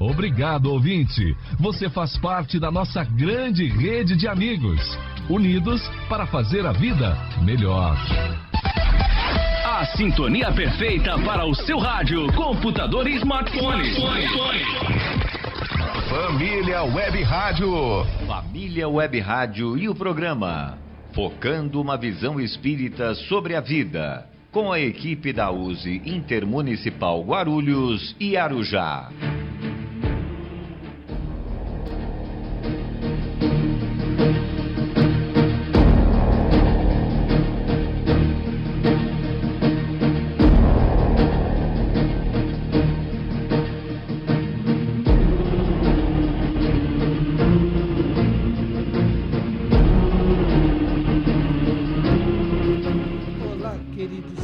Obrigado, ouvinte. Você faz parte da nossa grande rede de amigos, unidos para fazer a vida melhor. A sintonia perfeita para o seu rádio, computador e smartphone. Família Web Rádio. Família Web Rádio e o programa Focando uma Visão Espírita sobre a Vida, com a equipe da USE Intermunicipal Guarulhos e Arujá.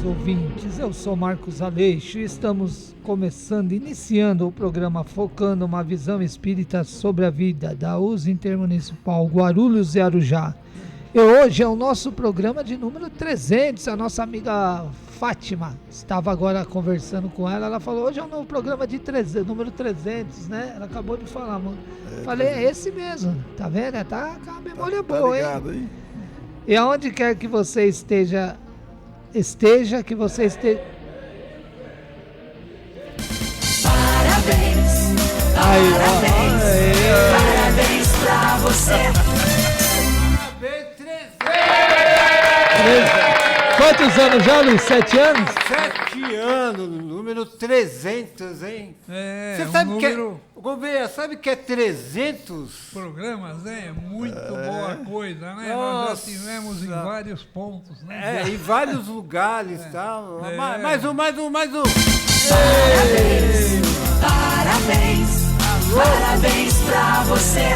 Ouvintes, eu sou Marcos Aleixo e estamos iniciando o programa Focando uma Visão Espírita sobre a Vida da USE Intermunicipal Guarulhos e Arujá. E hoje é o nosso programa de número 300, a nossa amiga Fátima estava agora conversando com ela falou, hoje é o novo programa de número 300, né? Ela acabou de falar, mano. Falei, é esse mesmo, tá vendo? Tá com a memória boa, ligado, hein? E aonde quer que você esteja, que você esteja. Parabéns, parabéns, parabéns pra você. Quantos anos já, Luiz? 7 anos? 7 anos, número 300, hein? Você sabe número... que Gouveia, sabe que é 300? Programas, né? É muito boa coisa, né? Nossa. Nós já tivemos em vários pontos, né? Em vários lugares e tal. Mais um. Parabéns, parabéns, parabéns pra você.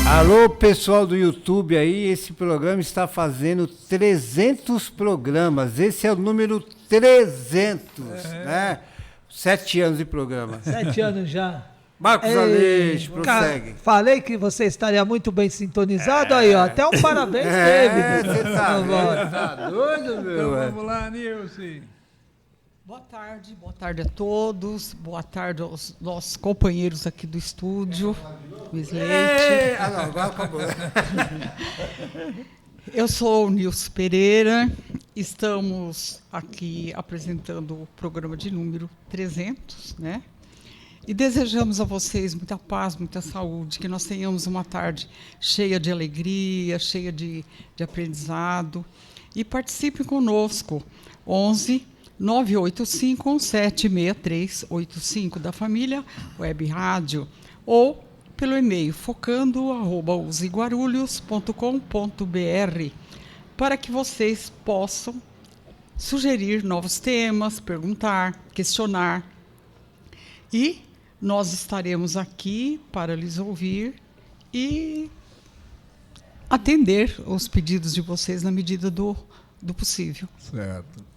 Alô, pessoal do YouTube aí, esse programa está fazendo 300 programas. Esse é o número 300, né? 7 anos de programa. 7 anos já. Marcos Aleixo, prossegue. Falei que você estaria muito bem sintonizado aí, ó. Até um parabéns teve. Você tá doido, meu? Então vamos lá, Nilce. Boa tarde a todos, boa tarde aos nossos companheiros aqui do estúdio, Luiz Leite. Agora acabou. Eu sou o Nilce Pereira, estamos aqui apresentando o programa de número 300, né? E desejamos a vocês muita paz, muita saúde, que nós tenhamos uma tarde cheia de alegria, cheia de aprendizado. E participem conosco, 11 985176385 da Família Web Rádio, ou pelo e-mail focando@useguarulhos.com.br, para que vocês possam sugerir novos temas, perguntar, questionar. E nós estaremos aqui para lhes ouvir e atender os pedidos de vocês na medida do possível. Certo.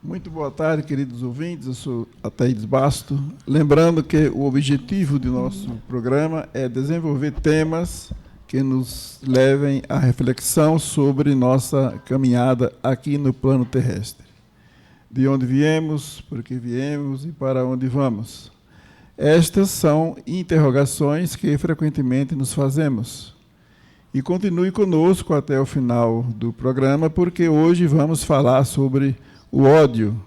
Muito boa tarde, queridos ouvintes. Eu sou Ataídes Basto. Lembrando que o objetivo do nosso programa é desenvolver temas que nos levem à reflexão sobre nossa caminhada aqui no plano terrestre. De onde viemos, por que viemos e para onde vamos. Estas são interrogações que frequentemente nos fazemos. E continue conosco até o final do programa, porque hoje vamos falar sobre o ódio,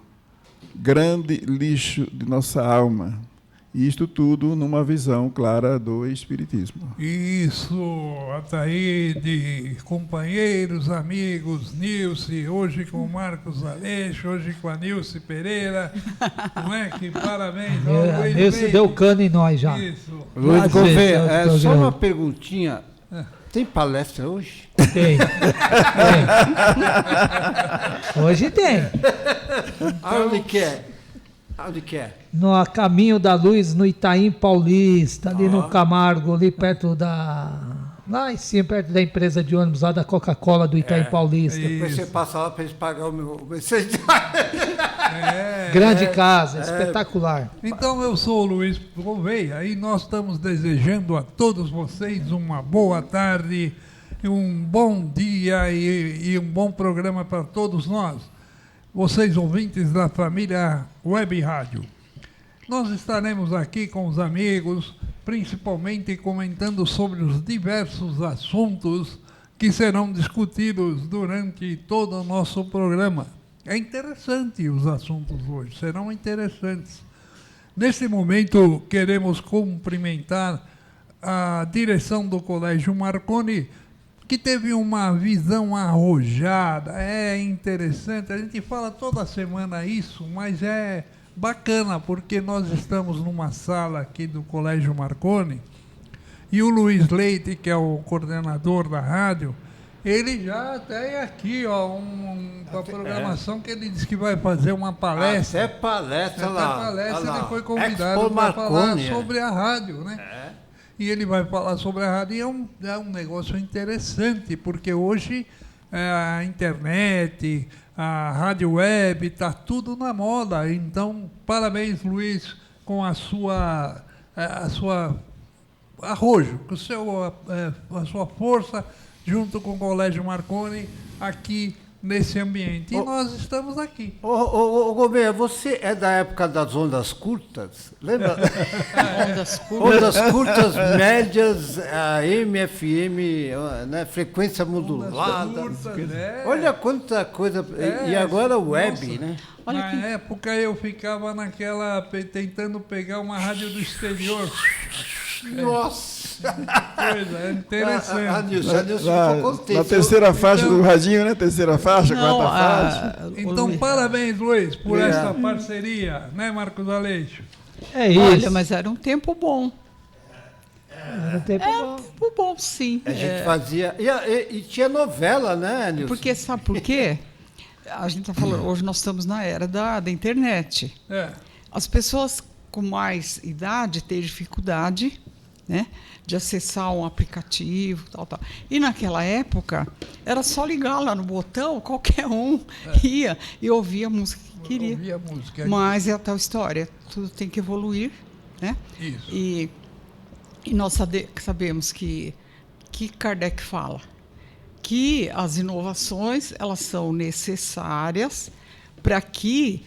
grande lixo de nossa alma. E isto tudo numa visão clara do Espiritismo. Isso, Ataíde, companheiros, amigos, Nilce, hoje com o Marcos Aleixo, hoje com a Nilce Pereira. Não é? Que parabéns. Nilce deu cano em nós já. Isso. Luiz Gouveia, só uma perguntinha. Tem palestra hoje? Tem. Hoje tem. Aonde que é? Onde que é? No Caminho da Luz, no Itaim Paulista, ali no Camargo, ali perto da... Lá em cima, perto da empresa de ônibus, lá da Coca-Cola do Itaim Paulista. Depois você passa lá para eles pagar o meu... Grande casa, espetacular. Então eu sou o Luiz Gouveia e nós estamos desejando a todos vocês uma boa tarde, um bom dia e um bom programa para todos nós. Vocês ouvintes da família Web Rádio. nós estaremos aqui com os amigos, principalmente comentando sobre os diversos assuntos que serão discutidos durante todo o nosso programa. É interessante os assuntos hoje, serão interessantes. Nesse momento, queremos cumprimentar a direção do Colégio Marconi, que teve uma visão arrojada, é interessante. A gente fala toda semana isso, mas é bacana, porque nós estamos numa sala aqui do Colégio Marconi, e o Luiz Leite, que é o coordenador da rádio, ele já tem aqui a programação que ele disse que vai fazer uma palestra. Até palestra lá. Ele foi convidado para falar sobre a rádio, né? E ele vai falar sobre a rádio, e é um negócio interessante, porque hoje a internet, a rádio web, está tudo na moda. Então, parabéns, Luiz, com a sua arrojo, com a sua força, junto com o Colégio Marconi, aqui nesse ambiente. E nós estamos aqui. Ô Gouveia, você é da época das ondas curtas? Lembra? Ondas curtas, médias, AM, FM, né? Frequência modulada. Olha quanta coisa. E agora web, nossa, né? Na época eu ficava tentando pegar uma rádio do exterior. Nossa! Coisa, é interessante. A Nilson ficou contente. Na terceira faixa do radinho, né? Terceira faixa, quarta faixa. Então, parabéns, Luiz, por essa parceria, né, Marcos Aleixo? É isso. Olha, mas era um tempo bom. Era um tempo bom. Tempo bom, sim. A gente fazia... E tinha novela, né, Nilson? Porque, sabe por quê? A gente está falando, hoje nós estamos na era da internet. As pessoas com mais idade têm dificuldade, né, de acessar um aplicativo, tal. E naquela época, era só ligar lá no botão, qualquer um ia e ouvia a música que queria. Mas é a tal história, tudo tem que evoluir, né? Isso. E nós sabemos que Kardec fala que as inovações, elas são necessárias para que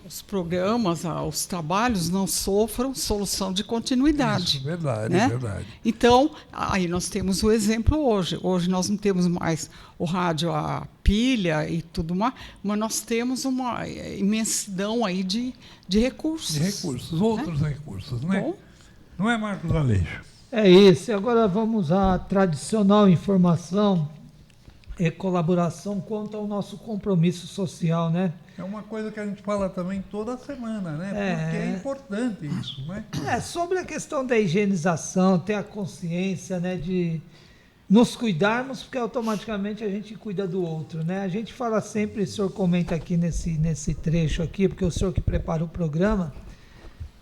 os programas, os trabalhos não sofram solução de continuidade. Isso, verdade, né? Verdade. Então, aí nós temos o exemplo hoje. Hoje nós não temos mais o rádio a pilha e tudo mais, mas nós temos uma imensidão aí de recursos. De recursos, outros recursos, né? Bom, não é, Marcos Aleixo? É isso. Agora vamos à tradicional informação e colaboração quanto ao nosso compromisso social, né? É uma coisa que a gente fala também toda semana, né? Porque é importante isso, né? Sobre a questão da higienização, ter a consciência, né, de nos cuidarmos, porque automaticamente a gente cuida do outro, né? A gente fala sempre, o senhor comenta aqui nesse trecho aqui, porque o senhor que prepara o programa,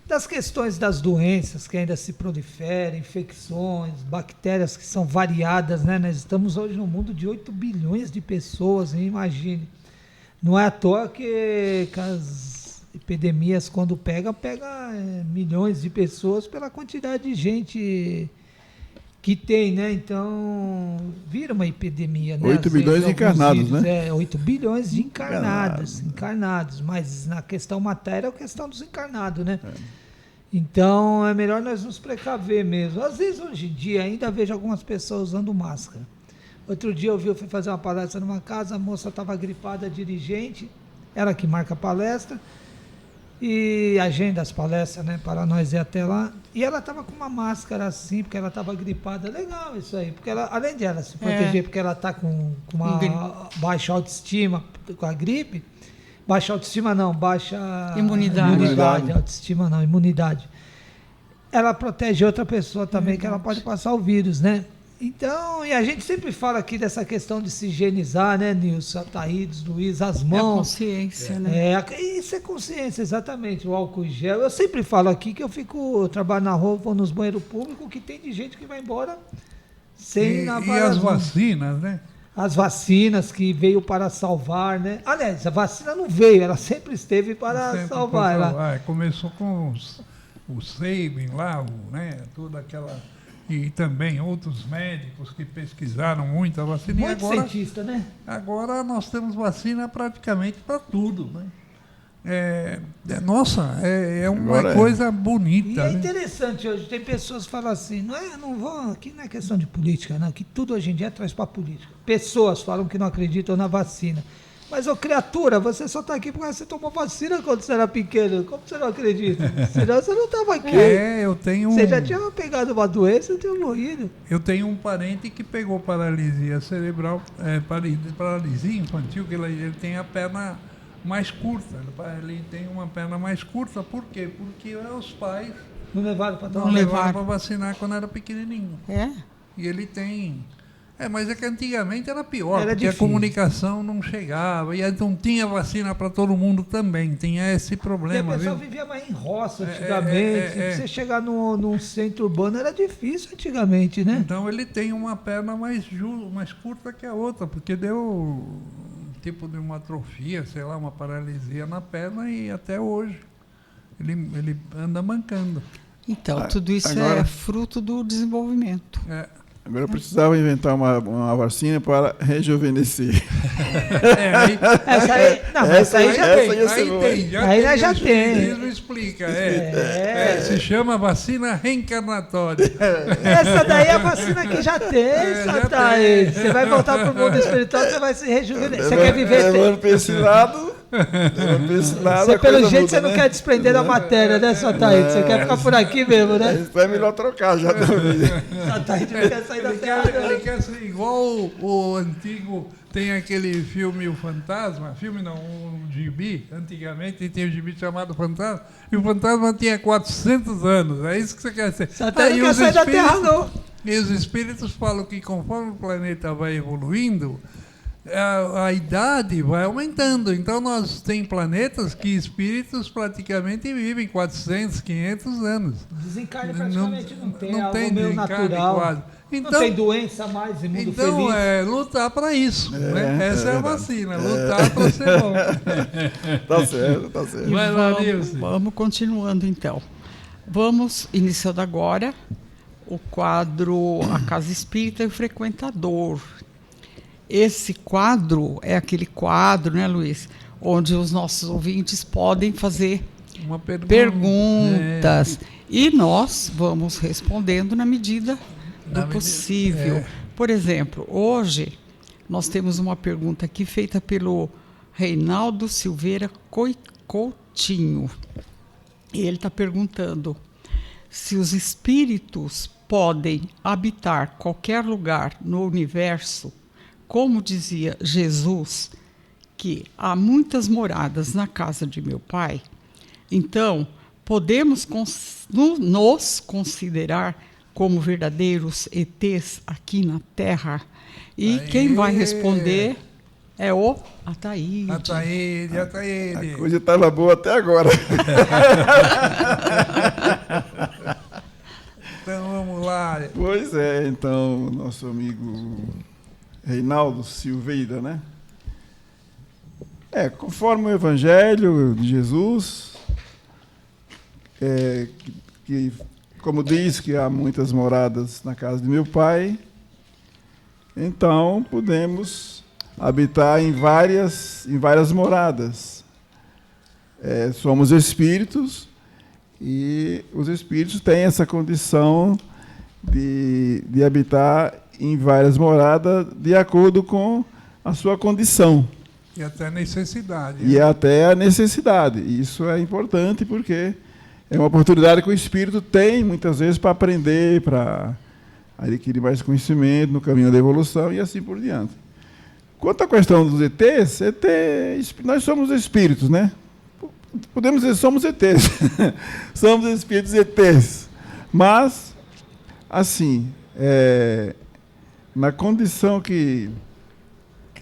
das questões das doenças que ainda se proliferam, infecções, bactérias que são variadas, né? Nós estamos hoje num mundo de 8 bilhões de pessoas, hein? Imagine. Não é à toa que as epidemias, quando pega milhões de pessoas pela quantidade de gente que tem, né? Então, vira uma epidemia, né? 8 bilhões de encarnados, né? 8 bilhões de encarnados, mas na questão matéria é a questão dos encarnados, né? Então, é melhor nós nos precaver mesmo. Às vezes, hoje em dia, ainda vejo algumas pessoas usando máscara. Outro dia eu fui fazer uma palestra numa casa, a moça estava gripada, a dirigente, ela que marca a palestra, e agenda as palestras, né, para nós ir até lá, e ela estava com uma máscara assim, porque ela estava gripada. Legal isso aí, porque ela, além de ela se proteger, porque ela está com uma baixa autoestima com a gripe, baixa autoestima não, baixa imunidade, autoestima não, imunidade. Ela protege outra pessoa também, que ela pode passar o vírus, né? Então, e a gente sempre fala aqui dessa questão de se higienizar, né, Nilson, Ataídes, Luiz, as mãos. É a consciência, né? Isso é consciência, exatamente, o álcool em gel. Eu sempre falo aqui que eu trabalho na rua, vou nos banheiros públicos, que tem de gente que vai embora sem lavar as vacinas, né? As vacinas que veio para salvar, né? Aliás, a vacina não veio, ela sempre esteve para salvar. Começou com o Sabin lá, né? Toda aquela... E também outros médicos que pesquisaram muito a vacina. Muito cientista, né? Agora nós temos vacina praticamente para tudo, né? Nossa, é uma coisa bonita. E é interessante hoje, tem pessoas que falam assim, aqui não é questão de política, não, que tudo hoje em dia traz para política. Pessoas falam que não acreditam na vacina. Mas, criatura, você só está aqui porque você tomou vacina quando você era pequeno. Como você não acredita? Senão você não estava aqui. Eu tenho... Você já tinha pegado uma doença e tinha morrido. Eu tenho um parente que pegou paralisia cerebral, paralisia infantil, que ele tem a perna mais curta. Ele tem uma perna mais curta. Por quê? Porque os pais não levaram para vacinar quando era pequenininho. É? E ele tem... mas é que antigamente era pior, porque difícil. A comunicação não chegava, e não tinha vacina para todo mundo também, tinha esse problema. E a pessoa vivia mais em roça antigamente, você chegar num centro urbano era difícil antigamente, né? Então ele tem uma perna mais curta que a outra, porque deu um tipo de uma atrofia, sei lá, uma paralisia na perna, e até hoje ele anda mancando. Então, tudo isso agora, é fruto do desenvolvimento. Agora eu precisava inventar uma vacina para rejuvenescer. Essa aí já tem. Aí já tem. Não explica. Se chama vacina reencarnatória. Essa daí é a vacina que já tem, Sataí. Você vai voltar para o mundo espiritual, você vai se rejuvenescer. Você quer viver... Você, pelo jeito, você não quer desprender da matéria, né, Sataí? Você quer ficar por aqui mesmo, né? É melhor trocar já também. Sataí não quer sair da terra. Ele quer ser igual o antigo... Tem aquele filme O Fantasma, um gibi, antigamente tem um gibi chamado Fantasma, e o Fantasma tinha 400 anos, é isso que você quer ser. Sataí não quer sair da terra, não. E os espíritos falam que conforme o planeta vai evoluindo, a idade vai aumentando. Então, nós tem planetas que espíritos praticamente vivem 400, 500 anos. Desencarne praticamente não tem. Não tem meio desencarne natural. Quase. Então, não tem doença mais e mundo feliz. Então, lutar para isso. Né? Essa é a vacina, lutar para ser bom. Tá certo. Vamos continuando, então. Vamos, iniciando agora, o quadro A Casa Espírita e o Frequentador. Esse quadro é aquele quadro, né, Luiz, onde os nossos ouvintes podem fazer perguntas. E nós vamos respondendo na medida do possível. Por exemplo, hoje nós temos uma pergunta aqui feita pelo Reinaldo Silveira Coutinho. E ele está perguntando se os espíritos podem habitar qualquer lugar no universo, como dizia Jesus, que há muitas moradas na casa de meu Pai. Então, podemos nos considerar como verdadeiros ETs aqui na Terra? E quem vai responder é o Ataíde. Ataíde. A coisa estava boa até agora. Então, vamos lá. Pois é, então, nosso amigo Reinaldo Silveira, né? Conforme o Evangelho de Jesus, que como diz que há muitas moradas na casa de meu Pai, então podemos habitar em várias moradas. Somos espíritos e os espíritos têm essa condição de habitar em várias moradas de acordo com a sua condição. E até a necessidade. E até a necessidade. Isso é importante porque é uma oportunidade que o espírito tem, muitas vezes, para aprender, para adquirir mais conhecimento no caminho da evolução e assim por diante. Quanto à questão dos ETs, nós somos espíritos, né? Podemos dizer que somos ETs. Somos espíritos ETs. Mas, assim, na condição que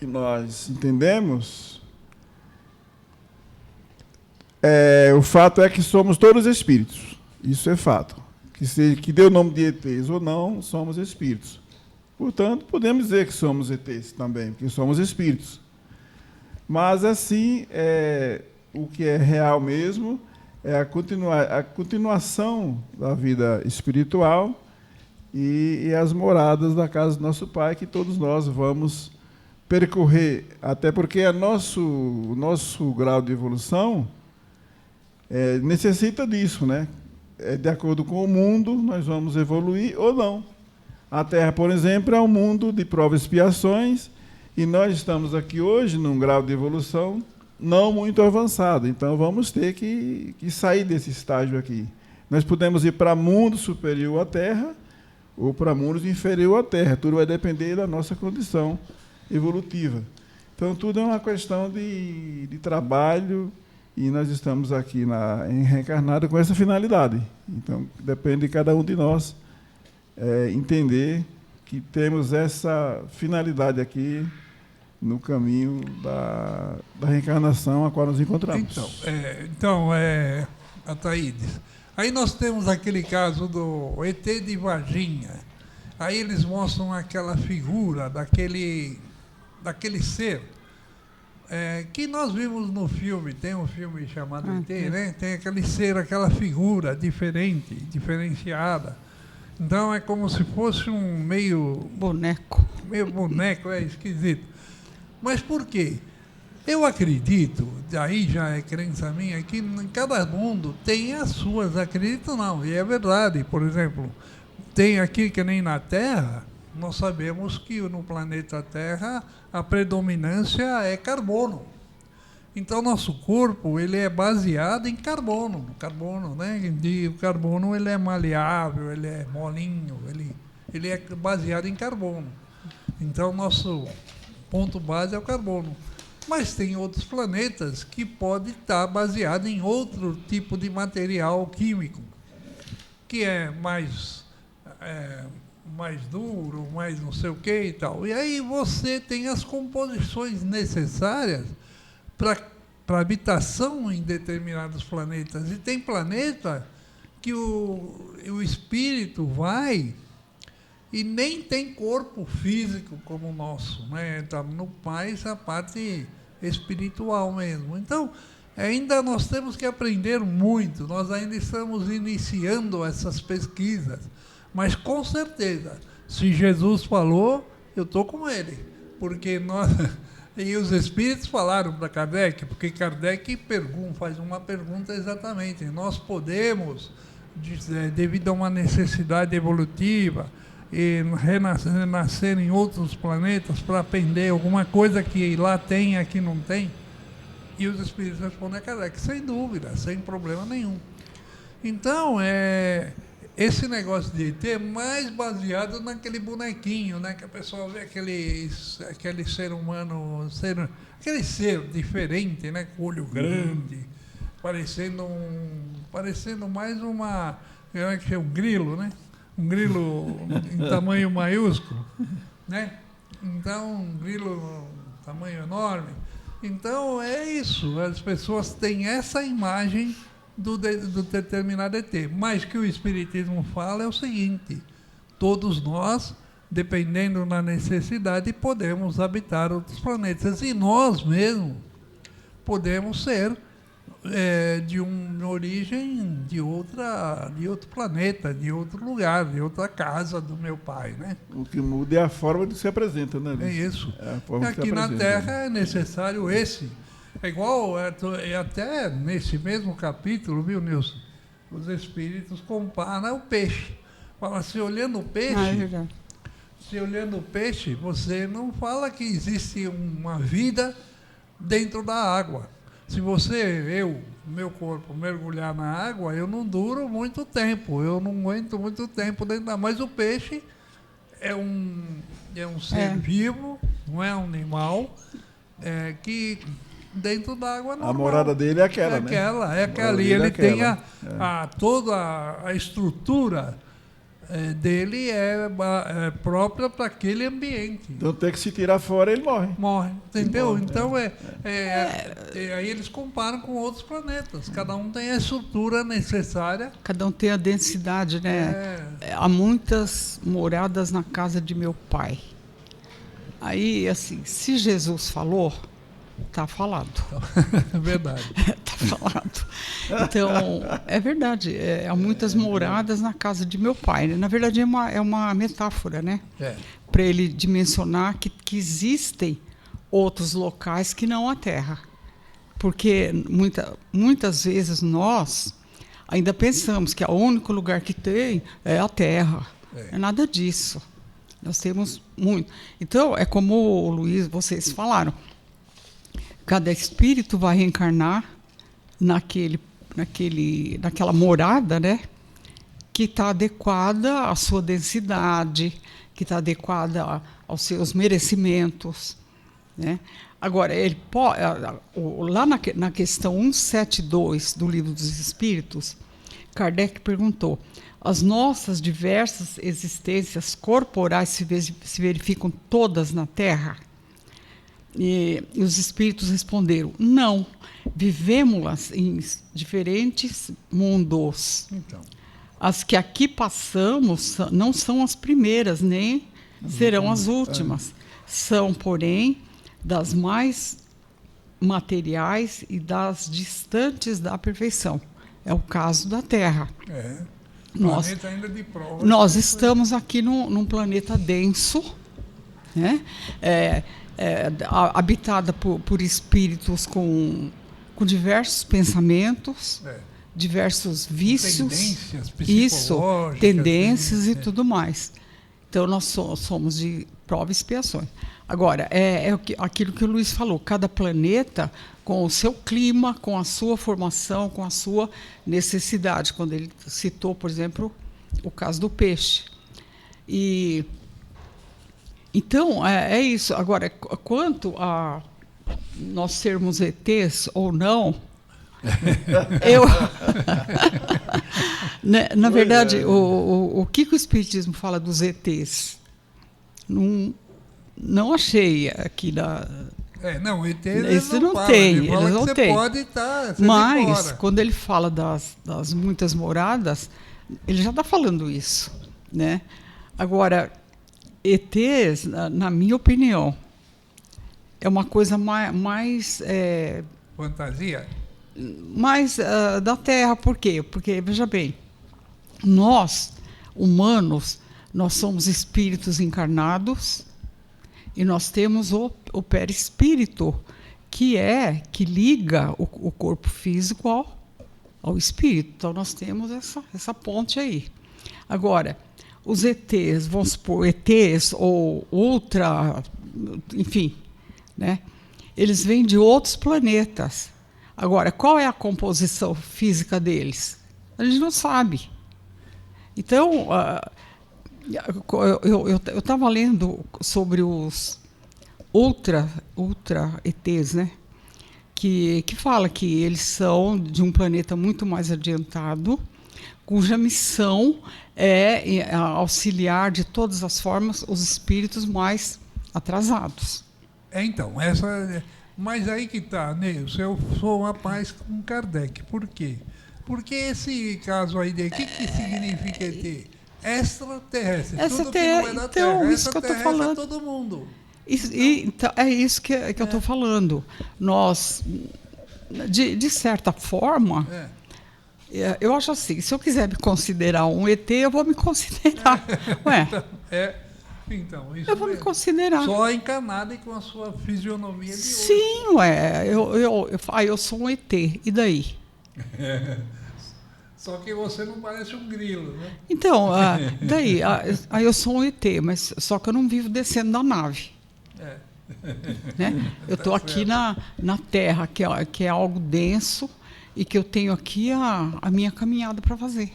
nós entendemos, o fato é que somos todos espíritos. Isso é fato. Que dê o nome de ETs ou não, somos espíritos. Portanto, podemos dizer que somos ETs também, porque somos espíritos. Mas, assim, o que é real mesmo é a continuação da vida espiritual e as moradas da casa do nosso Pai, que todos nós vamos percorrer, até porque o nosso grau de evolução necessita disso, né? De acordo com o mundo, nós vamos evoluir ou não. A Terra, por exemplo, é um mundo de provas e expiações, e nós estamos aqui hoje num grau de evolução não muito avançado. Então, vamos ter que sair desse estágio aqui. Nós podemos ir para mundo superior à Terra ou para mundos inferior à Terra. Tudo vai depender da nossa condição evolutiva. Então, tudo é uma questão de trabalho, e nós estamos aqui em reencarnado com essa finalidade. Então, depende de cada um de nós entender que temos essa finalidade aqui no caminho da reencarnação a qual nos encontramos. Então, Ataídes, aí nós temos aquele caso do ET de Varginha. Aí eles mostram aquela figura daquele ser que nós vimos no filme. Tem um filme chamado ET, né? Tem aquele ser, aquela figura diferente, diferenciada. Então é como se fosse um meio boneco, esquisito. Mas por quê? Eu acredito, daí já é crença minha, que em cada mundo tem as suas. Acredito não, e é verdade. Por exemplo, tem aqui que nem na Terra, nós sabemos que no planeta Terra a predominância é carbono. Então, nosso corpo ele é baseado em carbono. Né? E o carbono ele é maleável, ele é molinho, ele é baseado em carbono. Então, nosso ponto base é o carbono. Mas tem outros planetas que podem estar baseados em outro tipo de material químico, que é mais duro, mais não sei o que e tal. E aí você tem as composições necessárias para habitação em determinados planetas. E tem planeta que o espírito vai e nem tem corpo físico como o nosso, né? Está no mais a parte espiritual mesmo. Então, ainda nós temos que aprender muito, nós ainda estamos iniciando essas pesquisas, mas com certeza, se Jesus falou, eu estou com ele, porque nós... E os espíritos falaram para Kardec, porque Kardec faz uma pergunta exatamente. Nós podemos, devido a uma necessidade evolutiva, renascer em outros planetas para aprender alguma coisa que lá tem e aqui não tem? E os espíritos respondem a Kardec, sem dúvida, sem problema nenhum. Então, esse negócio de ET é mais baseado naquele bonequinho, né? Que a pessoa vê aquele ser humano, aquele ser diferente, né? Com olho grande, parecendo mais um grilo, né? Um grilo em tamanho maiúsculo, né? Então, um grilo tamanho enorme. Então, é isso. As pessoas têm essa imagem do determinado ET. Mas que o Espiritismo fala é o seguinte: todos nós, dependendo da necessidade, podemos habitar outros planetas. E nós mesmos podemos ser de uma origem de outro planeta, de outro lugar, de outra casa do meu pai, né? O que muda é a forma de se apresenta, né? É isso. Aqui na Terra é necessário esse. É igual, até nesse mesmo capítulo, viu, Nilson? Os espíritos comparam o peixe. Fala assim, olhando o peixe, você não fala que existe uma vida dentro da água. Se meu corpo mergulhar na água, eu não duro muito tempo, eu não aguento muito tempo dentro da água. Mas o peixe é um ser vivo, não é um animal, que dentro da água normal. A morada dele é aquela, né? É aquela. E ele tem toda a estrutura dele própria para aquele ambiente. Então tem que se tirar fora, ele morre. Entendeu? Morre, então aí eles comparam com outros planetas. Cada um tem a estrutura necessária. Cada um tem a densidade, né? Há muitas moradas na casa de meu pai. Aí, assim, se Jesus falou, está falado. É verdade. Está falado. Então, é verdade. Há muitas moradas na casa de meu pai. Né? Na verdade, é uma metáfora, né? Para ele dimensionar que existem outros locais que não a Terra. Porque muitas vezes nós ainda pensamos que o único lugar que tem é a Terra. É nada disso. Nós temos muito. Então, é como o Luiz, vocês falaram, cada espírito vai reencarnar naquela morada, né, que está adequada à sua densidade, que está adequada aos seus merecimentos, né? Agora, ele pode, lá na questão 172 do Livro dos Espíritos, Kardec perguntou: as nossas diversas existências corporais se verificam todas na Terra? E os espíritos responderam: não, vivemos-las em diferentes mundos. Então, as que aqui passamos não são as primeiras, nem serão as últimas. São, porém, das mais materiais e das distantes da perfeição. É o caso da Terra. Planeta ainda de prova. Nós estamos aqui num planeta denso, né? Habitada por espíritos com diversos pensamentos, diversos vícios, tendências e tudo mais. Então, nós somos de prova e expiação. Agora, aquilo que o Luiz falou, cada planeta com o seu clima, com a sua formação, com a sua necessidade, quando ele citou, por exemplo, o caso do peixe. Então, é isso. Agora, quanto a nós sermos ETs ou não, na verdade, o que o Espiritismo fala dos ETs? Não achei aqui na... não, ET isso não tem. Ele não tem. Pode estar, mas, quando ele fala das muitas moradas, ele já está falando isso, né? Agora, ETs, na minha opinião, é uma coisa mais fantasia? Mais da Terra. Por quê? Porque, veja bem, nós, humanos, nós somos espíritos encarnados e nós temos o perispírito, que liga o corpo físico ao espírito. Então, nós temos essa ponte aí. Agora, os ETs, vamos supor, ETs ou enfim, né? Eles vêm de outros planetas. Agora, qual é a composição física deles? A gente não sabe. Então, eu estava lendo sobre os ultra ETs, né? Que fala que eles são de um planeta muito mais adiantado, cuja missão é auxiliar de todas as formas os espíritos mais atrasados. Então, mas aí que está, Neilson, eu sou uma paz com Kardec. Por quê? Porque esse caso aí, o que significa ET? Extraterrestre. Tudo que não é da Terra. Isso que eu estou falando. É todo mundo. Então, é isso que eu estou falando. Nós, de certa forma, eu acho assim, se eu quiser me considerar um ET, eu vou me considerar. Então, isso eu vou me considerar. Só encanada e com a sua fisionomia de hoje. Sim, eu sou um ET. E daí? Só que você não parece um grilo, né? Então, daí, aí eu sou um ET, mas só que eu não vivo descendo da nave. Né? Eu estou aqui na Terra, que é algo denso, e que eu tenho aqui a minha caminhada para fazer.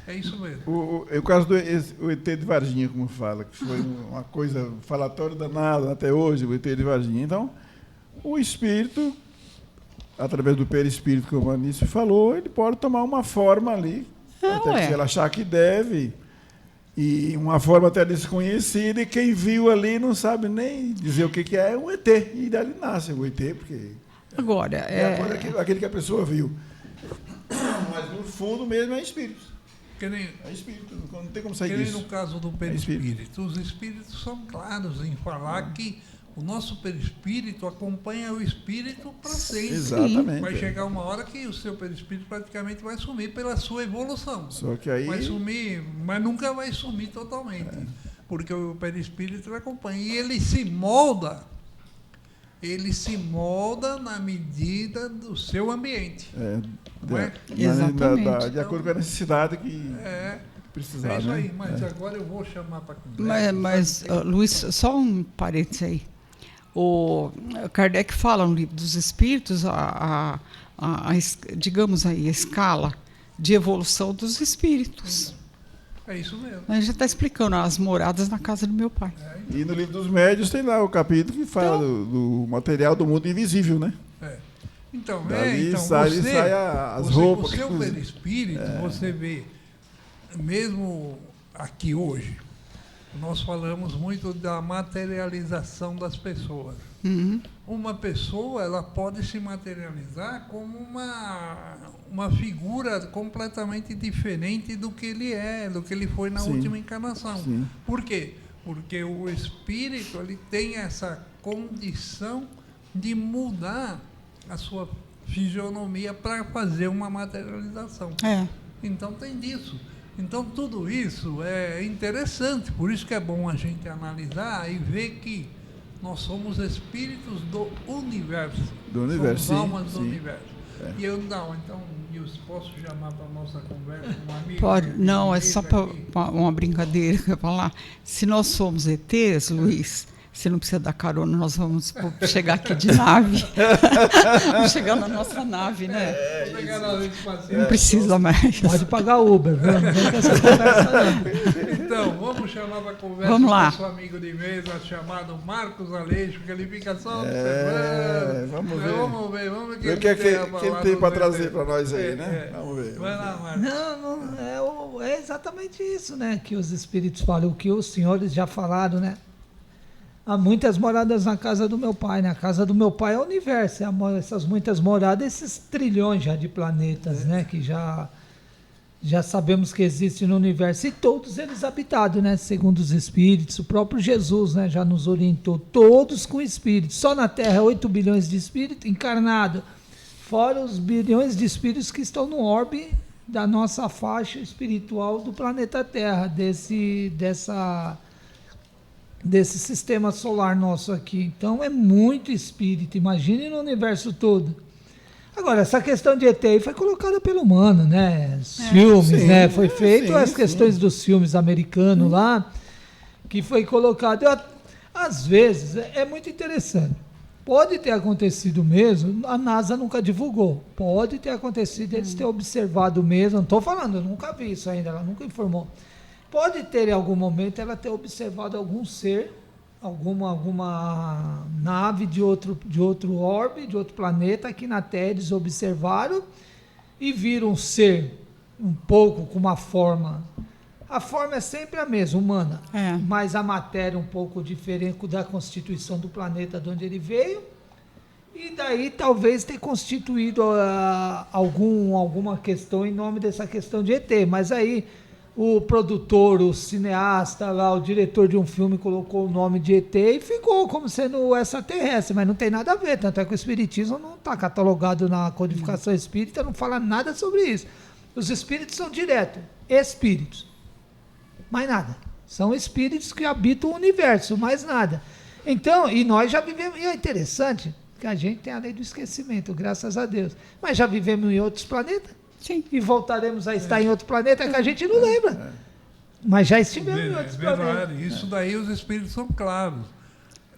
É isso mesmo. O caso do ET de Varginha, como fala, que foi uma coisa falatória danada até hoje, o ET de Varginha. Então, o espírito, através do perispírito, como a Anísio falou, ele pode tomar uma forma ali, até que ela achar que deve, e uma forma até desconhecida, e quem viu ali não sabe nem dizer o que é um ET, e dali nasce o ET, porque agora aquele que a pessoa viu. Mas no fundo mesmo é espírito. É espírito, não tem como sair disso. No caso do perispírito, os espíritos são claros em falar que o nosso perispírito acompanha o espírito para sempre. Exatamente. Vai chegar uma hora que o seu perispírito praticamente vai sumir pela sua evolução. Só que aí... Vai sumir, mas nunca vai sumir totalmente. Porque o perispírito acompanha. E ele se molda ele se molda na medida do seu ambiente. Não é? De acordo com a necessidade que precisar. É isso aí, mas agora eu vou chamar para conversa. Mas Luiz, só um parênteses aí. O Kardec fala no Livro dos Espíritos, digamos aí, a escala de evolução dos espíritos. É isso mesmo. A gente já está explicando as moradas na casa do meu pai. E no Livro dos Médiuns tem lá o capítulo que fala do material do mundo invisível, né? Então, dali sai as roupas. O seu perispírito, você vê, mesmo aqui hoje, nós falamos muito da materialização das pessoas. Uhum. Uma pessoa, ela pode se materializar como uma figura completamente diferente do que ele é, do que ele foi na última encarnação. Sim. Por quê? Porque o espírito, ele tem essa condição de mudar a sua fisionomia para fazer uma materialização. Então tem disso. Então tudo isso é interessante, por isso que é bom a gente analisar e ver que nós somos espíritos do universo. Do universo, somos almas do sim. universo. E eu posso chamar para a nossa conversa um amigo? Pode, não, é só para uma brincadeira que eu ia falar. Se nós somos ETs, Luiz, você não precisa dar carona, nós vamos chegar aqui de nave. Vamos chegar na nossa nave, né? Não precisa mais. Pode pagar Uber, viu? Não vem com essa conversa, não. Então, vamos chamar para conversa vamos o lá. nosso amigo de mesa chamado Marcos Aleixo, que ele fica só observando. Vamos ver. Vamos ver o que ele tem para trazer para nós aí, né? Vamos ver. Vai lá, Marcos. Não, é exatamente isso, né? Que os espíritos falam, o que os senhores já falaram, né? Há muitas moradas na casa do meu pai, né? A casa do meu pai é o universo, essas muitas moradas, esses trilhões já de planetas, né? Que já sabemos que existem no universo, e todos eles habitados, né? Segundo os espíritos, o próprio Jesus, né? Já nos orientou, todos com espíritos. Só na Terra 8 bilhões de espíritos encarnados, fora os bilhões de espíritos que estão no orbe da nossa faixa espiritual do planeta Terra, desse sistema solar nosso aqui. Então é muito espírito, imagine no universo todo. Agora, essa questão de ET aí foi colocada pelo humano, né? Os filmes, né? Foi feito as questões dos filmes americanos lá, que foi colocado. Às vezes, é muito interessante. Pode ter acontecido mesmo, a NASA nunca divulgou. Pode ter acontecido, eles terem observado mesmo. Não estou falando, eu nunca vi isso ainda, ela nunca informou. Pode ter, em algum momento, ela ter observado algum ser, alguma nave de outro orbe, de outro planeta, aqui na Terra, eles observaram e viram um ser um pouco com uma forma. A forma é sempre a mesma, humana, mas a matéria um pouco diferente da constituição do planeta de onde ele veio, e daí talvez ter constituído alguma questão em nome dessa questão de ET, mas aí o produtor, o cineasta lá, o diretor de um filme colocou o nome de ET e ficou como sendo extraterrestre, mas não tem nada a ver, tanto é que o espiritismo não está catalogado na codificação espírita, não fala nada sobre isso. Os espíritos são direto, espíritos, mais nada, são espíritos que habitam o universo, mais nada. Então, e nós já vivemos, e é interessante que a gente tem a lei do esquecimento, graças a Deus, mas já vivemos em outros planetas. Sim. E voltaremos a estar em outro planeta que a gente não lembra. Mas já estivemos em outros planetas. Isso daí os espíritos são claros.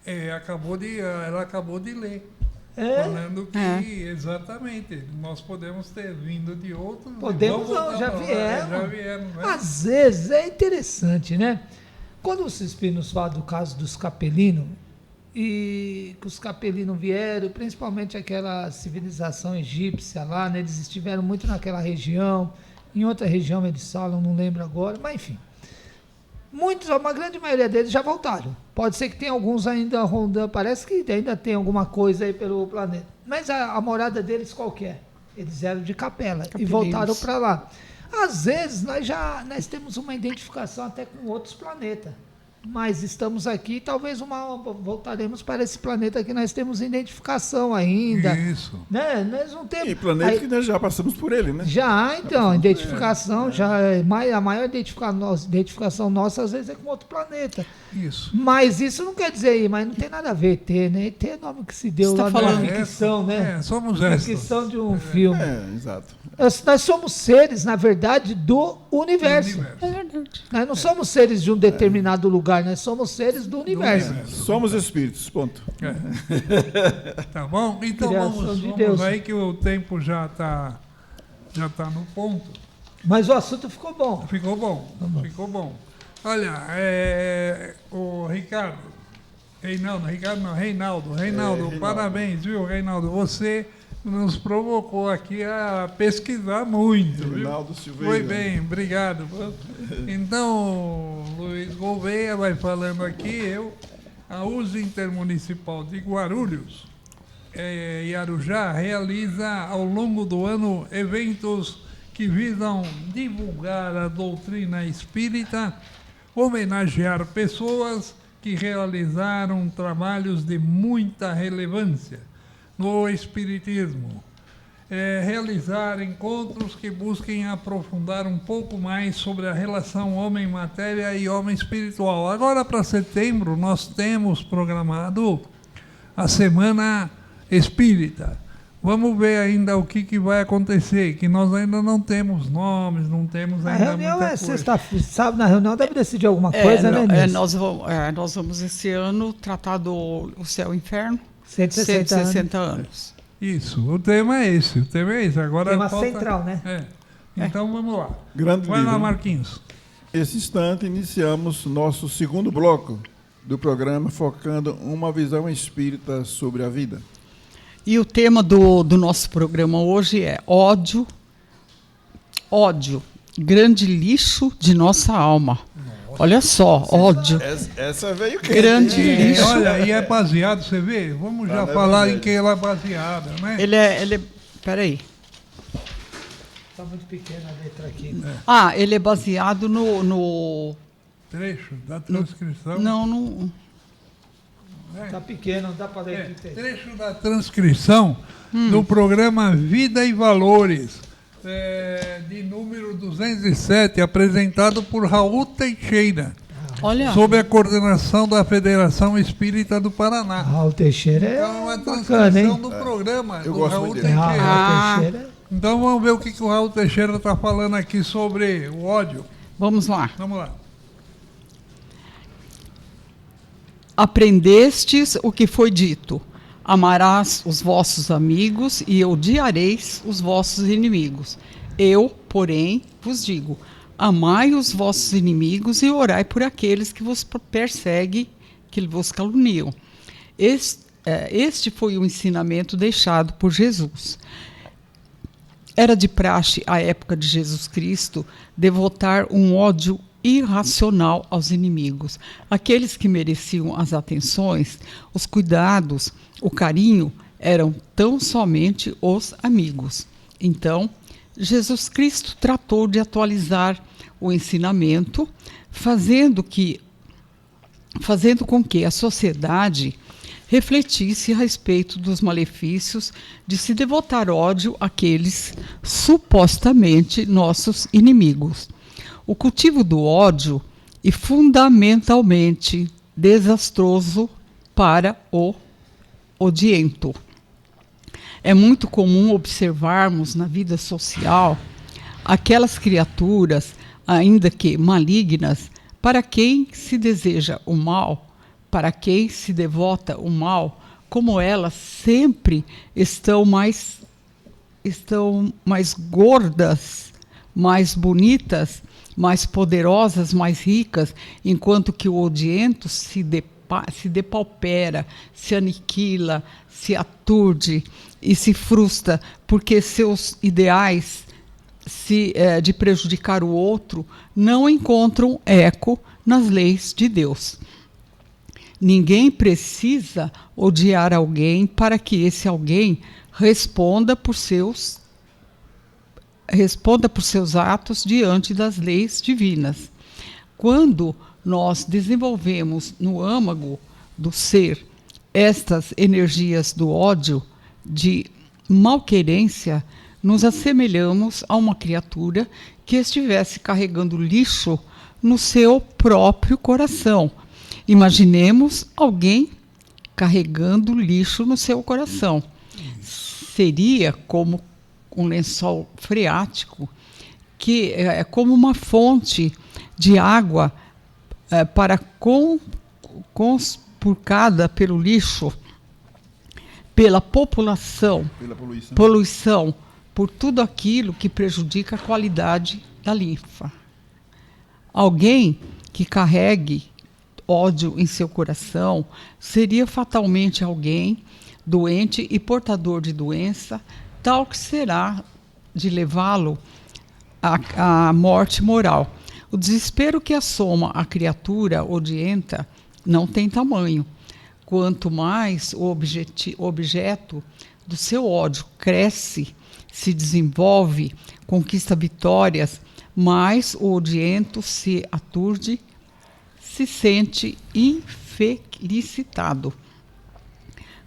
Ela acabou de ler. Falando que, exatamente, nós podemos ter vindo de outros. Podemos não, já viemos. Né? Às vezes é interessante, né? Quando os espíritos falam do caso dos capelinos, e que os capelinos vieram, principalmente aquela civilização egípcia lá, né? Eles estiveram muito naquela região, em outra região eles falam, não lembro agora, mas enfim. Uma grande maioria deles já voltaram. Pode ser que tenha alguns ainda rondando, parece que ainda tem alguma coisa aí pelo planeta. Mas a morada deles qual que é? Eles eram de capela e voltaram para lá. Às vezes nós temos uma identificação até com outros planetas. mas estamos aqui, talvez voltaremos para esse planeta que nós temos identificação ainda. Isso. Né? Nós não temos. E planeta que nós já passamos por ele, né? Já, então, identificação, a maior identificação nossa às vezes é com outro planeta. Isso. Mas isso não quer dizer, mas não tem nada a ver, né? ET é nome que se deu lá na ficção, né? Somos na ficção de um filme. Exato. Nós somos seres, na verdade, do universo. É verdade. Nós não somos seres de um determinado lugar, nós somos seres do universo. Somos espíritos, ponto. Tá bom? Então vamos aí que o tempo já tá no ponto. Mas o assunto ficou bom. Ficou bom. Olha, o Reinaldo, parabéns, viu, Reinaldo? Você nos provocou aqui a pesquisar muito. Reinaldo Silveira. Foi bem, obrigado. Então, Luiz Gouveia vai falando aqui, a USE Intermunicipal de Guarulhos e Arujá realiza ao longo do ano eventos que visam divulgar a doutrina espírita, homenagear pessoas que realizaram trabalhos de muita relevância no espiritismo, realizar encontros que busquem aprofundar um pouco mais sobre a relação homem-matéria e homem espiritual. Agora, para setembro, nós temos programado a Semana Espírita. Vamos ver ainda o que vai acontecer, que nós ainda não temos nomes, não temos ainda muita coisa. A reunião é sexta-feira, sábado, na reunião deve decidir alguma coisa, né? Nós vamos esse ano tratar do Céu e Inferno, 160 anos. Isso, o tema é esse. Agora tema central, né? Então vamos lá. Vai lá, Marquinhos. Esse instante iniciamos nosso segundo bloco do programa, focando uma visão espírita sobre a vida. E o tema do nosso programa hoje é ódio, grande lixo de nossa alma. Nossa. Olha só, ódio. Essa veio quente. Grande lixo. Olha, e é baseado, você vê? Vamos já falar em que ela é baseada, né? Ele é peraí. Está muito pequena a letra aqui. Ele é baseado no trecho da transcrição. Não. Está pequeno, não dá para ler. Trecho da transcrição do programa Vida e Valores, de número 207, apresentado por Raul Teixeira, sob a coordenação da Federação Espírita do Paraná. Raul Teixeira é uma transcrição do programa do Raul Teixeira. Então vamos ver o que o Raul Teixeira está falando aqui sobre o ódio. Vamos lá. Vamos lá. Aprendestes o que foi dito: amarás os vossos amigos e odiareis os vossos inimigos. Eu, porém, vos digo: amai os vossos inimigos e orai por aqueles que vos perseguem, que vos caluniam. Este foi o ensinamento deixado por Jesus. Era de praxe, à época de Jesus Cristo, devotar um ódio irracional aos inimigos. Aqueles que mereciam as atenções, os cuidados, o carinho, eram tão somente os amigos. Então, Jesus Cristo tratou de atualizar o ensinamento, fazendo com que a sociedade refletisse a respeito dos malefícios de se devotar ódio àqueles supostamente nossos inimigos. O cultivo do ódio é fundamentalmente desastroso para o odiento. É muito comum observarmos na vida social aquelas criaturas, ainda que malignas, para quem se deseja o mal, para quem se devota o mal, como elas sempre estão mais gordas, mais bonitas, mais poderosas, mais ricas, enquanto que o odiento se depaupera, se aniquila, se aturde e se frustra, porque seus ideais de prejudicar o outro não encontram eco nas leis de Deus. Ninguém precisa odiar alguém para que esse alguém responda por seus atos diante das leis divinas. Quando nós desenvolvemos no âmago do ser estas energias do ódio, de malquerência, nos assemelhamos a uma criatura que estivesse carregando lixo no seu próprio coração. Imaginemos alguém carregando lixo no seu coração. Seria como um lençol freático, que é como uma fonte de água conspurcada pelo lixo, pela população, pela poluição, por tudo aquilo que prejudica a qualidade da linfa. Alguém que carregue ódio em seu coração seria fatalmente alguém doente e portador de doença, tal que será de levá-lo à morte moral. O desespero que assoma a criatura odienta não tem tamanho. Quanto mais o objeto do seu ódio cresce, se desenvolve, conquista vitórias, mais o odiento se aturde, se sente infelicitado.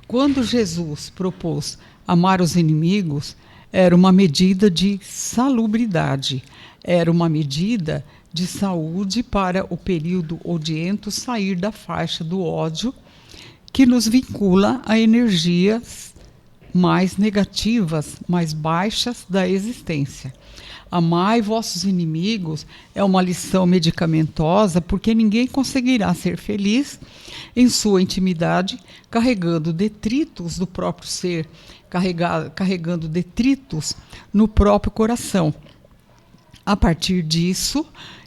Quando Jesus propôs amar os inimigos, era uma medida de salubridade, era uma medida de saúde para o período odiento sair da faixa do ódio, que nos vincula a energias mais negativas, mais baixas da existência. Amai vossos inimigos é uma lição medicamentosa, porque ninguém conseguirá ser feliz em sua intimidade carregando detritos do próprio ser, carregando detritos no próprio coração. A partir disso,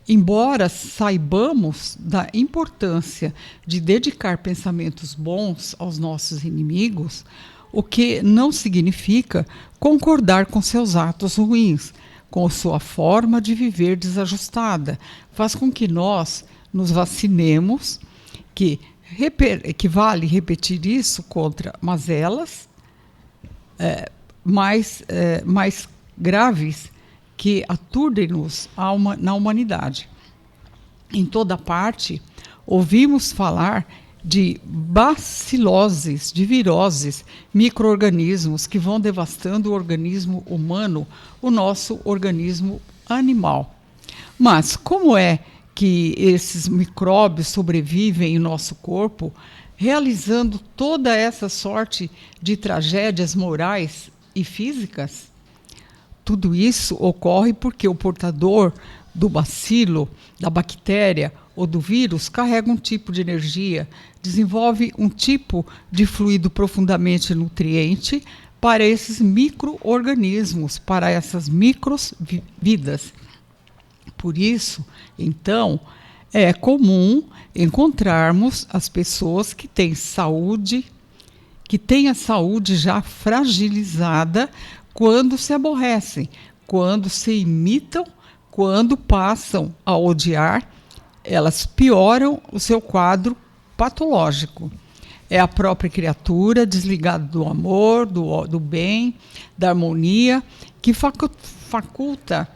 embora saibamos da importância de dedicar pensamentos bons aos nossos inimigos, o que não significa concordar com seus atos ruins, com sua forma de viver desajustada, faz com que nós nos vacinemos, que vale repetir isso contra mazelas mais graves que aturdem-nos na humanidade. Em toda parte, ouvimos falar de baciloses, de viroses, micro-organismos que vão devastando o organismo humano, o nosso organismo animal. Mas como é que esses micróbios sobrevivem em nosso corpo, realizando toda essa sorte de tragédias morais e físicas? Tudo isso ocorre porque o portador do bacilo, da bactéria ou do vírus carrega um tipo de energia, desenvolve um tipo de fluido profundamente nutriente para esses micro-organismos, para essas micro-vidas. Por isso, então, é comum encontrarmos as pessoas que têm saúde, que têm a saúde já fragilizada quando se aborrecem, quando se imitam, quando passam a odiar, elas pioram o seu quadro patológico. É a própria criatura desligada do amor, do bem, da harmonia, que faculta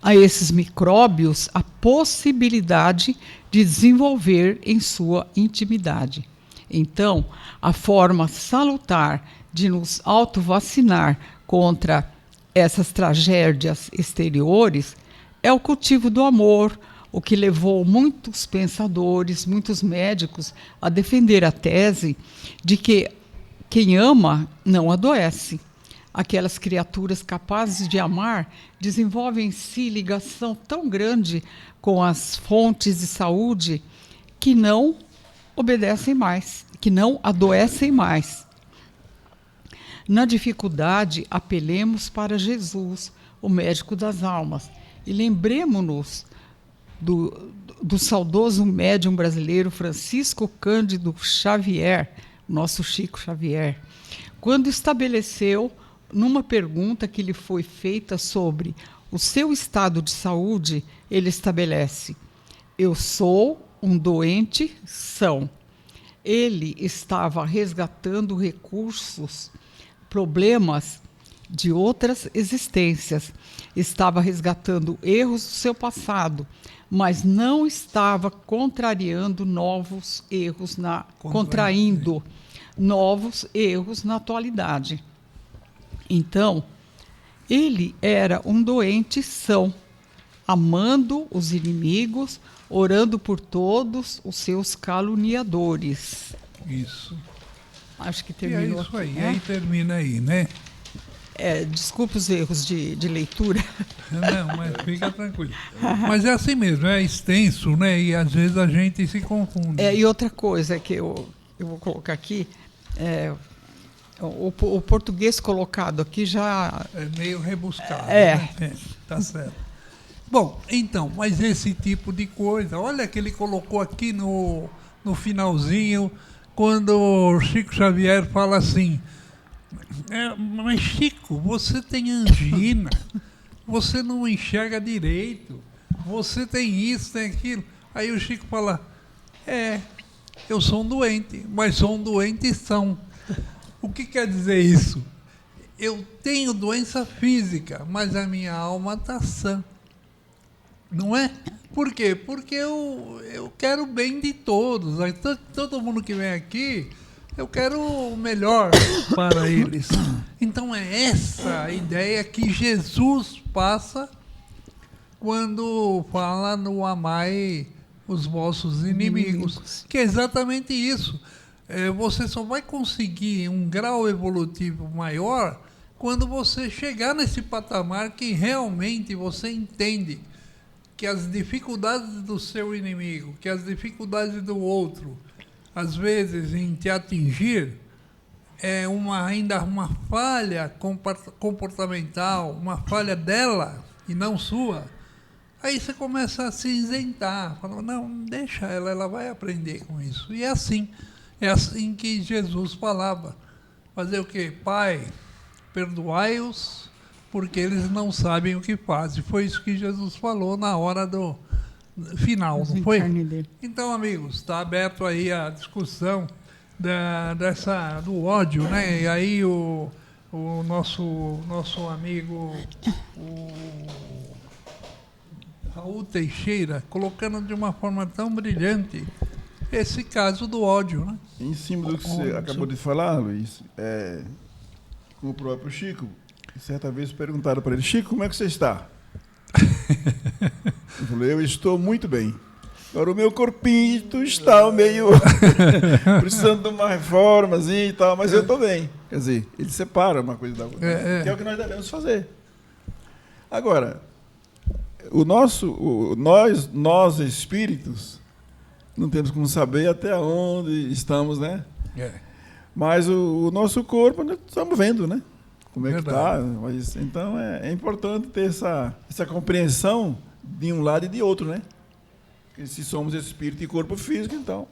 a esses micróbios a possibilidade de desenvolver em sua intimidade. Então, a forma salutar de nos autovacinar contra essas tragédias exteriores é o cultivo do amor, o que levou muitos pensadores, muitos médicos a defender a tese de que quem ama não adoece. Aquelas criaturas capazes de amar desenvolvem em si ligação tão grande com as fontes de saúde que não obedecem mais, que não adoecem mais. Na dificuldade, apelemos para Jesus, o médico das almas, e lembremos-nos do saudoso médium brasileiro Francisco Cândido Xavier, nosso Chico Xavier, quando estabeleceu, numa pergunta que lhe foi feita sobre o seu estado de saúde, ele estabelece: eu sou um doente são. Ele estava resgatando recursos, problemas de outras existências, estava resgatando erros do seu passado, mas não estava contraindo novos erros na atualidade. Então, ele era um doente são, amando os inimigos, orando por todos os seus caluniadores. Isso. Acho que terminou. E é isso aí, aqui, né? aí termina aí, né? Desculpe os erros de leitura. Não, mas fica tranquilo. Mas é assim mesmo, é extenso, né? E às vezes a gente se confunde. E outra coisa que eu vou colocar aqui, o português colocado aqui já... É meio rebuscado. Né? Tá certo. Bom, então, mas esse tipo de coisa, olha que ele colocou aqui no finalzinho, quando o Chico Xavier fala assim, mas Chico, você tem angina, você não enxerga direito, você tem isso, tem aquilo. Aí o Chico fala, eu sou um doente, mas sou um doente são. O que quer dizer isso? Eu tenho doença física, mas a minha alma está sã. Não é? Por quê? Porque eu quero o bem de todos. Todo mundo que vem aqui, eu quero o melhor para eles. Então é essa a ideia que Jesus passa quando fala no amai os vossos inimigos. Que é exatamente isso. Você só vai conseguir um grau evolutivo maior quando você chegar nesse patamar que realmente você entende que as dificuldades do seu inimigo, que as dificuldades do outro, às vezes em te atingir, é ainda uma falha comportamental, uma falha dela e não sua. Aí você começa a se isentar, fala, não, deixa ela vai aprender com isso. E é assim que Jesus falava. Fazer o quê? Pai, perdoai-os, porque eles não sabem o que fazem. Foi isso que Jesus falou na hora do final, não foi? Então, amigos, está aberto aí a discussão do ódio, né? E aí o nosso amigo, o Raul Teixeira, colocando de uma forma tão brilhante esse caso do ódio, né? Em cima do que você acabou de falar, Luiz, com o próprio Chico, certa vez perguntaram para ele, Chico, como é que você está? Eu falei, eu estou muito bem. Agora o meu corpinho está meio precisando de uma reformazinha e tal, mas eu estou bem. Quer dizer, ele separa uma coisa da outra, que é o que nós devemos fazer. Agora, nós espíritos, não temos como saber até onde estamos, né? Mas o nosso corpo, nós estamos vendo, né? Como é que está. Então, é importante ter essa compreensão de um lado e de outro, né? Porque se somos espírito e corpo físico, então...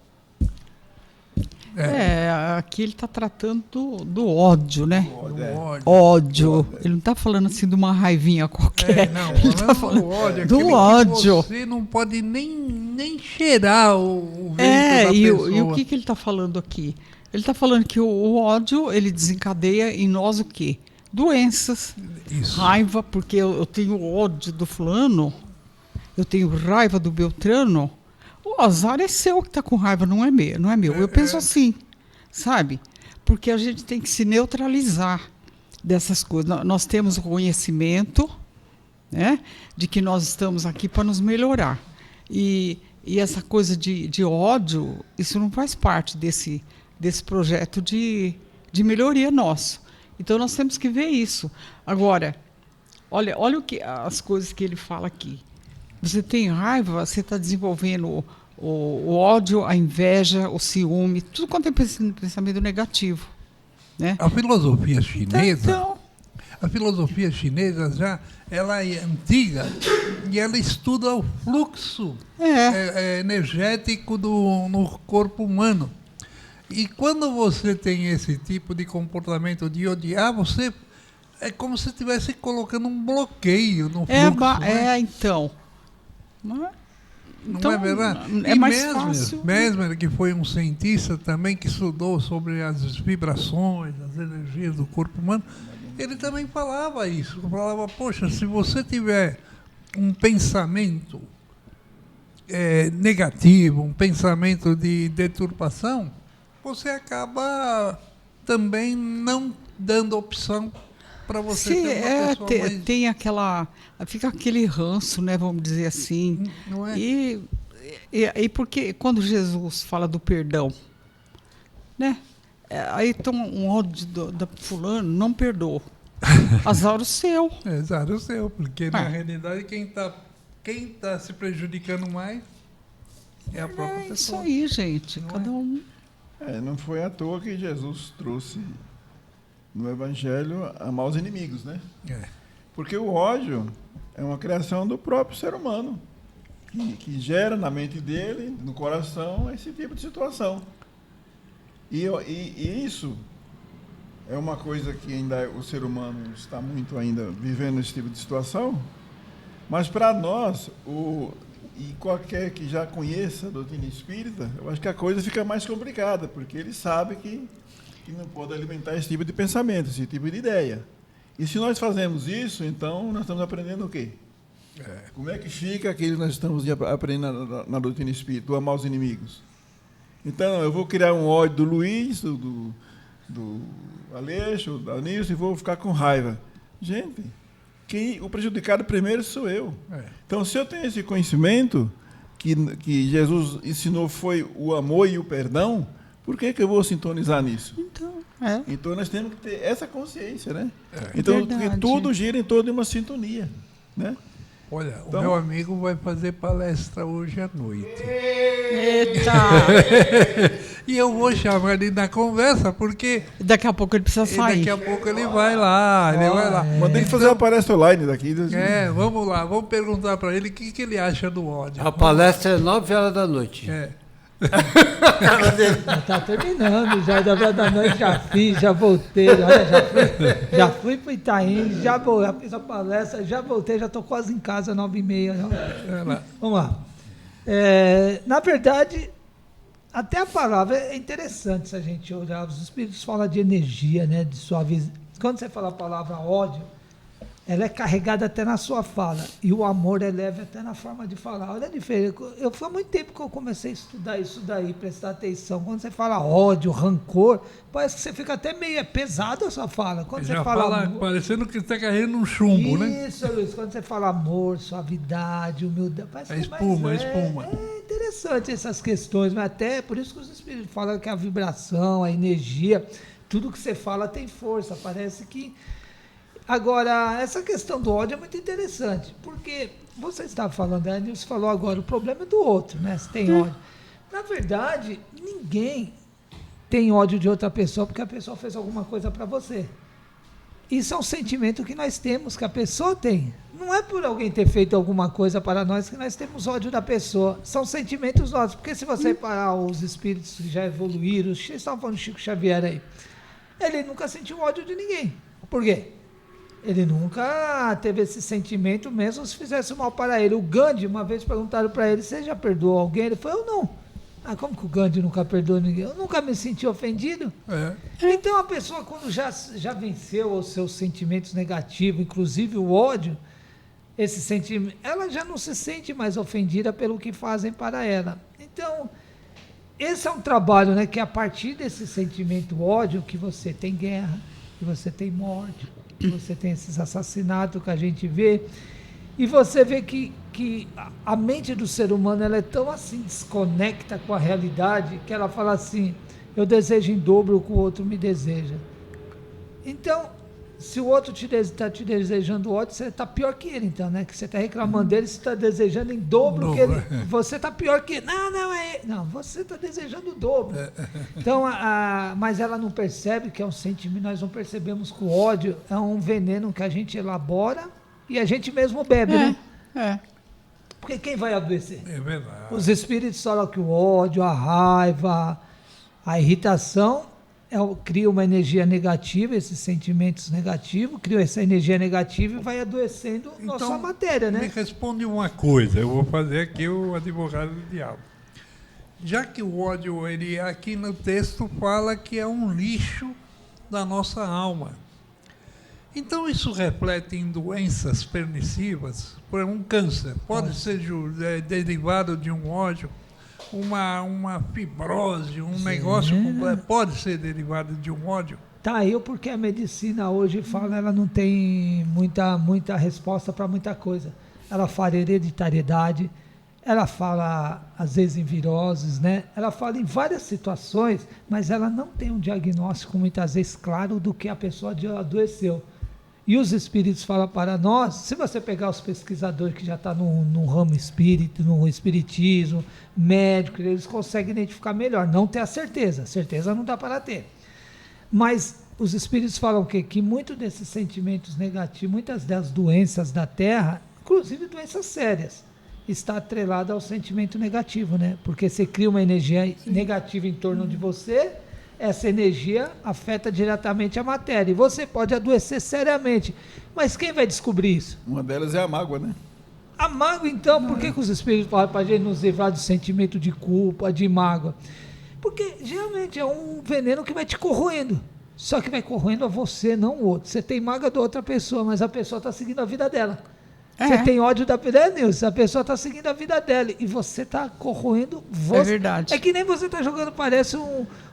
Aqui ele está tratando do ódio, né? Ódio. Ele não está falando assim de uma raivinha qualquer. Ele está falando do ódio. Você não pode nem cheirar o vento da pessoa. E o que ele está falando aqui? Ele está falando que o ódio, ele desencadeia em nós o quê? Doenças, raiva, porque eu tenho ódio do fulano, eu tenho raiva do Beltrano. O azar é seu que está com raiva, não é meu. Eu penso assim, sabe? Porque a gente tem que se neutralizar dessas coisas. Nós temos o conhecimento, né, de que nós estamos aqui para nos melhorar. E essa coisa de ódio, isso não faz parte desse projeto de melhoria nosso. Então nós temos que ver isso. Agora, olha as coisas que ele fala aqui. Você tem raiva, você está desenvolvendo o ódio, a inveja, o ciúme, tudo quanto é pensamento negativo, né? A filosofia chinesa, ela é antiga e ela estuda o fluxo energético no corpo humano. E quando você tem esse tipo de comportamento de odiar, você é como se estivesse colocando um bloqueio no fluxo. Então. Não é verdade? É mais fácil. Mesmer, que foi um cientista também que estudou sobre as vibrações, as energias do corpo humano, ele também falava isso. Falava, poxa, se você tiver um pensamento negativo, um pensamento de deturpação, você acaba também não dando opção para você ter uma pessoa mais... tem aquela... Fica aquele ranço, né, vamos dizer assim. Não é? E porque quando Jesus fala do perdão, né? Aí toma um ódio da fulano, não perdoa. Azar o seu. Azar o seu, porque na realidade quem tá se prejudicando mais é a própria pessoa. Isso aí, gente. Cada um... não foi à toa que Jesus trouxe no Evangelho amar os inimigos, né? Porque o ódio é uma criação do próprio ser humano, que gera na mente dele, no coração, esse tipo de situação. E isso é uma coisa que ainda o ser humano está muito ainda vivendo esse tipo de situação, mas para nós, e qualquer que já conheça a doutrina espírita, eu acho que a coisa fica mais complicada, porque ele sabe que não pode alimentar esse tipo de pensamento, esse tipo de ideia. E se nós fazemos isso, então nós estamos aprendendo o quê? Como é que fica aquilo que nós estamos aprendendo na doutrina espírita, do amar os inimigos? Então, eu vou criar um ódio do Luiz, do Aleixo, da Nilce, e vou ficar com raiva. Gente, o prejudicado primeiro sou eu. Então, se eu tenho esse conhecimento que Jesus ensinou foi o amor e o perdão, por que eu vou sintonizar nisso? Então nós temos que ter essa consciência, né? Então, porque tudo gira em torno de uma sintonia, né? Olha, o meu amigo vai fazer palestra hoje à noite. Eita! E eu vou chamar ele na conversa, porque... Daqui a pouco ele precisa sair. Daqui a pouco ele vai lá, Mandei ele fazer uma palestra online daqui. Vamos lá, vamos perguntar para ele o que ele acha do ódio. A palestra é 9h da noite. Tá terminando, já da noite já fiz, já voltei, olha, já fui pro Itaim, já fiz a palestra, já voltei, já tô quase em casa, 9h30. Vamos lá. Na verdade, até a palavra é interessante se a gente olhar. Os espíritos falam de energia, né, de suavização. Quando você fala a palavra ódio, ela é carregada até na sua fala. E o amor é leve até na forma de falar. Olha a diferença. Foi há muito tempo que eu comecei a estudar isso daí, prestar atenção. Quando você fala ódio, rancor, parece que você fica até meio pesado a sua fala. Quando você fala amor, parecendo que você está carregando um chumbo, né? Isso, Luiz. Quando você fala amor, suavidade, humildade, parece que espuma. É interessante essas questões, mas até por isso que os espíritos falam que a vibração, a energia, tudo que você fala tem força. Parece que... Agora, essa questão do ódio é muito interessante, porque você estava falando, a Nilce falou agora, o problema é do outro, né? Se tem ódio. Na verdade, ninguém tem ódio de outra pessoa porque a pessoa fez alguma coisa para você. Isso é um sentimento que nós temos, que a pessoa tem. Não é por alguém ter feito alguma coisa para nós que nós temos ódio da pessoa. São sentimentos nossos. Porque se você parar os espíritos que já evoluíram, vocês estavam falando do Chico Xavier aí, ele nunca sentiu ódio de ninguém. Por quê? Ele nunca teve esse sentimento, mesmo se fizesse mal para ele. O Gandhi, uma vez perguntaram para ele, você já perdoou alguém? Ele falou, eu não. Como que o Gandhi nunca perdoou ninguém? Eu nunca me senti ofendido. Então a pessoa, quando já venceu os seus sentimentos negativos, inclusive o ódio, esse sentimento, ela já não se sente mais ofendida pelo que fazem para ela. Então, esse é um trabalho, né, que a partir desse sentimento ódio, que você tem guerra, que você tem morte, que você tem esses assassinatos que a gente vê, e você vê que a mente do ser humano ela é tão assim desconecta com a realidade que ela fala assim, eu desejo em dobro o que o outro me deseja. Então, se o outro está te desejando ódio, você está pior que ele, então, né? Que você está reclamando dele, você está desejando em dobro que ele. Você está pior que ele. Não, você está desejando o dobro. Então, mas ela não percebe que é um sentimento, nós não percebemos que o ódio é um veneno que a gente elabora e a gente mesmo bebe, né? Porque quem vai adoecer? É verdade. Os espíritos falam que o ódio, a raiva, a irritação cria uma energia negativa, esses sentimentos negativos, cria essa energia negativa e vai adoecendo nossa matéria, né? Me responde uma coisa, eu vou fazer aqui o advogado do diabo. Já que o ódio, ele aqui no texto fala que é um lixo da nossa alma. Então, isso reflete em doenças perniciosas, por exemplo, um câncer, pode ser derivado de um ódio, uma fibrose, um negócio completo, pode ser derivado de um ódio. Tá aí porque a medicina hoje fala, ela não tem muita resposta para muita coisa. Ela fala hereditariedade, ela fala às vezes em viroses, né? Ela fala em várias situações, mas ela não tem um diagnóstico muitas vezes claro do que a pessoa adoeceu. E os espíritos falam para nós, se você pegar os pesquisadores que já estão no ramo espírito, no espiritismo, médico, eles conseguem identificar melhor, não ter a certeza não dá para ter. Mas os espíritos falam o quê? Que muitos desses sentimentos negativos, muitas das doenças da Terra, inclusive doenças sérias, está atrelada ao sentimento negativo, né? Porque você cria uma energia negativa em torno de você, essa energia afeta diretamente a matéria, e você pode adoecer seriamente. Mas quem vai descobrir isso? Uma delas é a mágoa, né? A mágoa, então, por que os espíritos falam para a gente nos livrar do sentimento de culpa, de mágoa? Porque geralmente é um veneno que vai te corroendo, só que vai corroendo a você, não o outro. Você tem mágoa da outra pessoa, mas a pessoa está seguindo a vida dela. Você tem ódio da pessoa, Nilson, a pessoa está seguindo a vida dela e você está corroendo você. É verdade. É que nem você está jogando, parece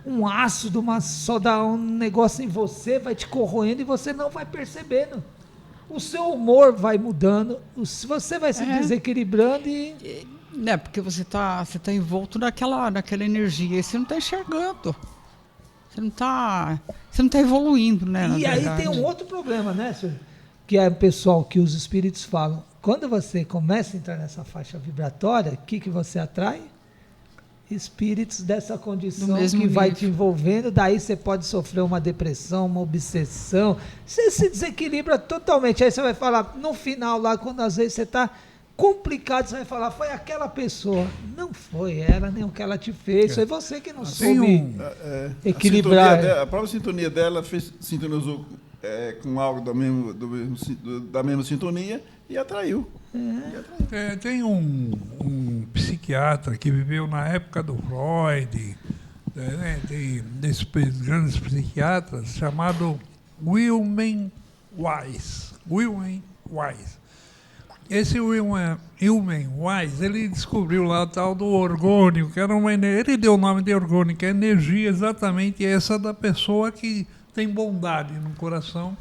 um ácido, só dá um negócio em você, vai te corroendo e você não vai percebendo. O seu humor vai mudando, você vai se desequilibrando e... Né, porque você tá envolto naquela energia e você não está enxergando. Você não tá evoluindo, né? E aí tem um outro problema, né, senhor? Que é o pessoal, que os espíritos falam, quando você começa a entrar nessa faixa vibratória, o que você atrai? Espíritos dessa condição que vai te envolvendo, daí você pode sofrer uma depressão, uma obsessão, você se desequilibra totalmente, aí você vai falar, no final lá, quando às vezes você está complicado, você vai falar, foi aquela pessoa, não foi ela, nem o que ela te fez, foi você que não soube equilibrar. A própria sintonia dela sintonizou com algo da mesma sintonia e atraiu. Tem um psiquiatra que viveu na época do Freud, desses grandes psiquiatras, chamado Wilhelm Wise. Esse Wilhelm Wise, ele descobriu lá o tal do orgônio, que era uma energia, ele deu o nome de orgônio, que é a energia exatamente essa da pessoa que tem bondade no coração,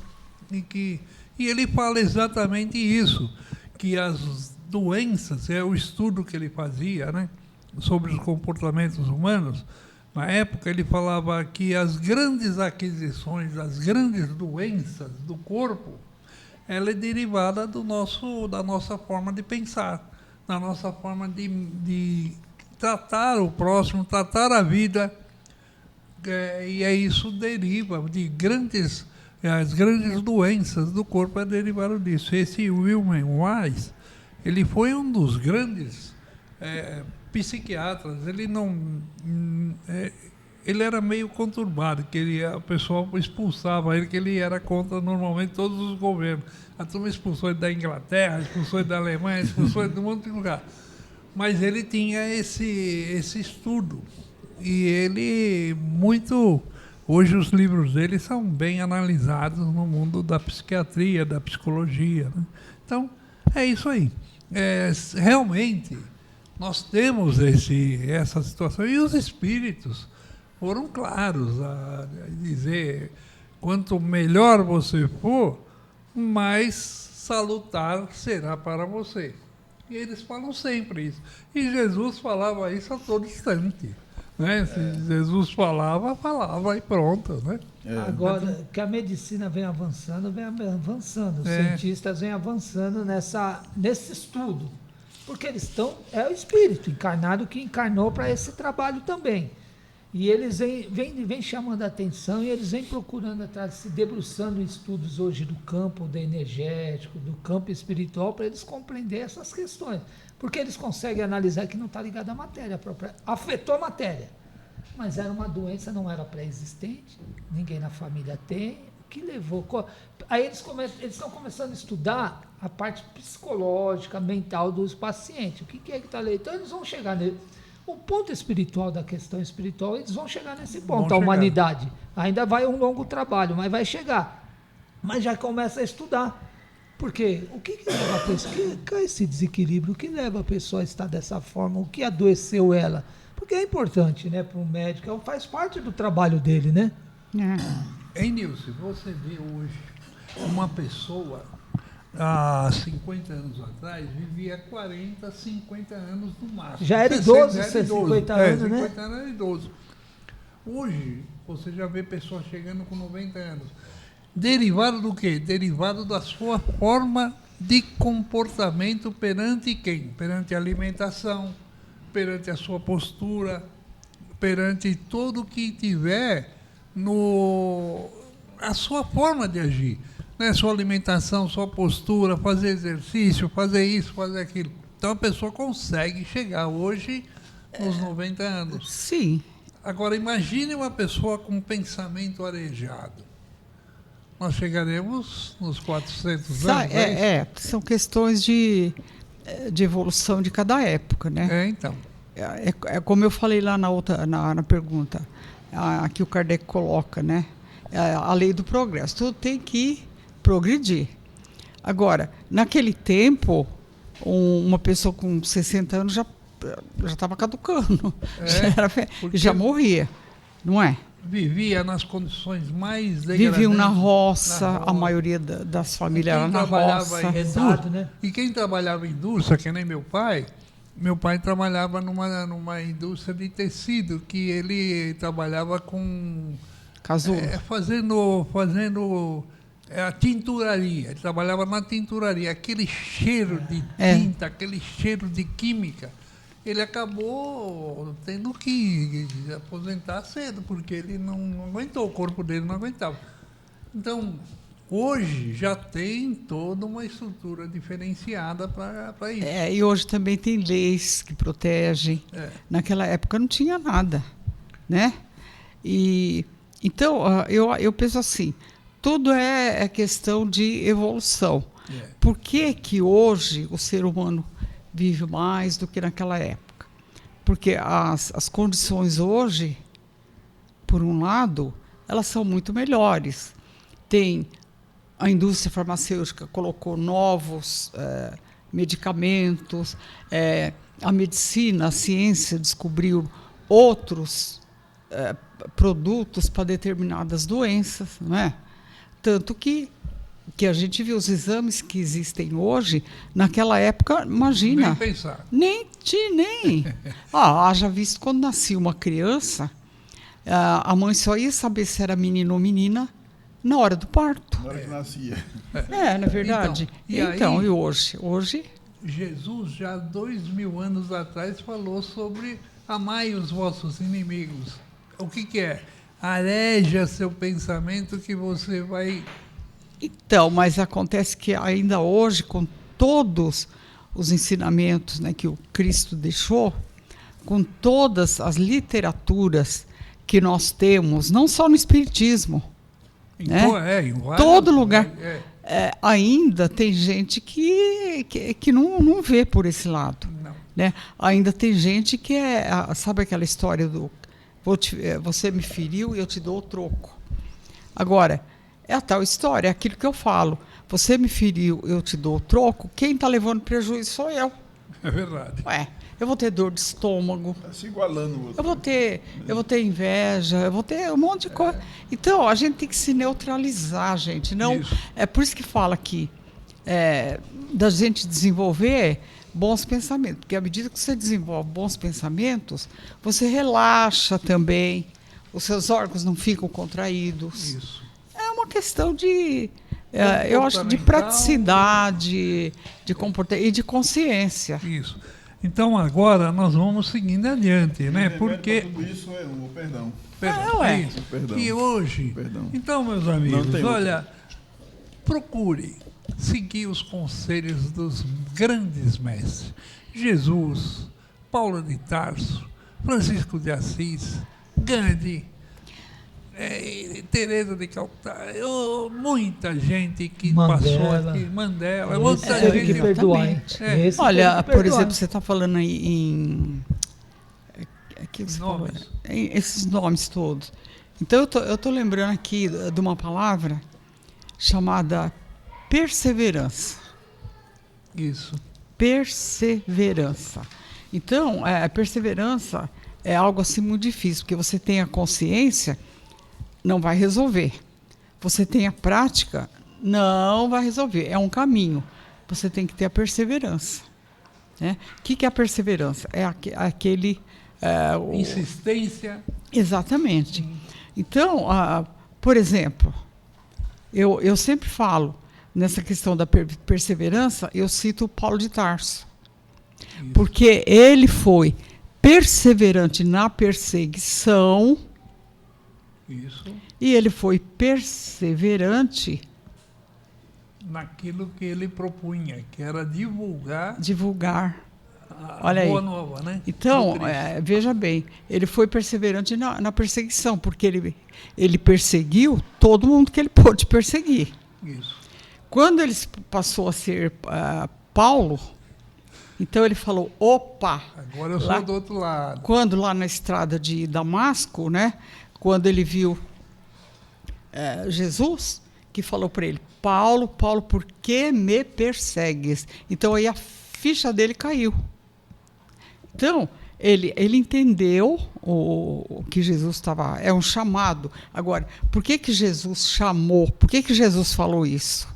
e ele fala exatamente isso, que as doenças, é o estudo que ele fazia, né, sobre os comportamentos humanos. Na época ele falava que as grandes aquisições, as grandes doenças do corpo, ela é derivada da nossa forma de pensar, da nossa forma de tratar o próximo, tratar a vida. E isso deriva de as grandes doenças do corpo é derivado disso. Esse Wilhelm Wise, ele foi um dos grandes psiquiatras. Ele era meio conturbado, que o pessoal expulsava ele, que ele era contra normalmente todos os governos. A turma expulsou ele da Inglaterra, expulsou ele da Alemanha, expulsou ele de um monte de lugar. Mas ele tinha esse estudo. E ele, hoje os livros dele são bem analisados no mundo da psiquiatria, da psicologia, né? Então, é isso aí. Realmente, nós temos essa situação. E os espíritos foram claros a dizer, quanto melhor você for, mais salutar será para você. E eles falam sempre isso. E Jesus falava isso a todo instante. Né? Se Jesus falava e pronto. Né? Agora, que a medicina vem avançando, os cientistas vêm avançando nesse estudo, porque eles é o espírito encarnado que encarnou para esse trabalho também. E eles vêm chamando a atenção e eles vêm procurando atrás, se debruçando em estudos hoje do campo energético, do campo espiritual, para eles compreender essas questões. Porque eles conseguem analisar que não está ligado à matéria própria. Afetou a matéria, mas era uma doença, não era pré-existente, ninguém na família tem, o que levou... Aí eles estão começando a estudar a parte psicológica, mental dos pacientes. O que é que está ali? Então eles vão chegar nele. O ponto espiritual da questão espiritual, eles vão chegar nesse ponto, a humanidade. Ainda vai um longo trabalho, mas vai chegar. mas já começa a estudar. Porque o que leva a pessoa, que é esse desequilíbrio? O que leva a pessoa a estar dessa forma? O que adoeceu ela? Porque é importante, né, para um médico, faz parte do trabalho dele, né? Hein, Nilce, você vê hoje uma pessoa, há 50 anos atrás, vivia 40, 50 anos no máximo. Já era idoso, 50 anos, né? 50 anos era idoso. Hoje, você já vê pessoas chegando com 90 anos. Derivado do quê? Derivado da sua forma de comportamento perante quem? Perante a alimentação, perante a sua postura, perante tudo que tiver a sua forma de agir. Né? Sua alimentação, sua postura, fazer exercício, fazer isso, fazer aquilo. Então a pessoa consegue chegar hoje nos 90 anos. Sim. Agora imagine uma pessoa com pensamento arejado. Nós chegaremos nos 400 anos. São questões de evolução de cada época, né? Então. É como eu falei lá na pergunta, que o Kardec coloca, né? A lei do progresso. Tudo tem que progredir. Agora, naquele tempo, uma pessoa com 60 anos já estava caducando, já morria, não é? Vivia nas condições mais degradantes. Viviam na roça, a maioria das famílias era na roça. Exato, né? E quem trabalhava em indústria, que nem meu pai trabalhava numa indústria de tecido, que ele trabalhava com... Casulo. Fazendo a tinturaria. Ele trabalhava na tinturaria. Aquele cheiro de tinta, aquele cheiro de química. Ele acabou tendo que aposentar cedo, porque ele não aguentou, o corpo dele não aguentava. Então, hoje já tem toda uma estrutura diferenciada para isso. E hoje também tem leis que protegem. Naquela época não tinha nada, né? Então, eu penso assim, tudo é questão de evolução. Por que hoje o ser humano vive mais do que naquela época? Porque as condições hoje, por um lado, elas são muito melhores. A indústria farmacêutica colocou novos medicamentos, a medicina, a ciência descobriu outros produtos para determinadas doenças, não é? Tanto que a gente viu os exames que existem hoje, naquela época, imagina. Nem pensar. Nem. Haja visto quando nascia uma criança, a mãe só ia saber se era menino ou menina na hora do parto. Na hora que nascia. Na verdade. E hoje? Jesus, já 2000 anos atrás, falou sobre amai os vossos inimigos. O que é? Areja seu pensamento que você vai... Então, mas acontece que ainda hoje, com todos os ensinamentos, né, que o Cristo deixou, com todas as literaturas que nós temos, não só no Espiritismo, né? Em todo lugar, ainda tem gente que não vê por esse lado. Não. Né? Ainda tem gente que sabe aquela história do você me feriu e eu te dou o troco. Agora, é a tal história, é aquilo que eu falo. Você me feriu, eu te dou o troco, quem está levando prejuízo sou eu. É verdade. Eu vou ter dor de estômago. Está se igualando você. Eu vou ter inveja, eu vou ter um monte de coisa. Então, a gente tem que se neutralizar, gente. Não, é por isso que fala aqui, da gente desenvolver bons pensamentos. Porque à medida que você desenvolve bons pensamentos, você relaxa também, os seus órgãos não ficam contraídos. Isso. É uma questão de... eu acho de praticidade, de comportamento e de consciência. Isso. Então agora nós vamos seguindo adiante, né? Porque tudo isso é perdão. Perdão. E hoje, então, meus amigos, olha, procure seguir os conselhos dos grandes mestres. Jesus, Paulo de Tarso, Francisco de Assis, Gandhi, Teresa de Calcutá, muita gente que passou aqui, Mandela, muita gente que perdoar. Olha, por exemplo, você está falando aí em esses nomes todos. Então eu tô lembrando aqui de uma palavra chamada perseverança. Isso. Perseverança. Então, a perseverança é algo assim muito difícil, porque você tem a consciência, não vai resolver. Você tem a prática, não vai resolver. É um caminho. Você tem que ter a perseverança. Né? O que é a perseverança? É aquele... insistência. Exatamente. Então, por exemplo, eu sempre falo, nessa questão da perseverança, eu cito Paulo de Tarso. Isso. Porque ele foi perseverante na perseguição. Isso. E ele foi perseverante naquilo que ele propunha, que era divulgar a boa nova, né? Então, veja bem, ele foi perseverante na perseguição, porque ele perseguiu todo mundo que ele pôde perseguir. Isso. Quando ele passou a ser Paulo, então ele falou, opa... Agora eu sou do outro lado. Quando lá na estrada de Damasco, né, quando ele viu Jesus, que falou para ele, Paulo, Paulo, por que me persegues? Então aí a ficha dele caiu. Então, ele entendeu o que Jesus estava... É um chamado. Agora, por que Jesus chamou? Por que Jesus falou isso?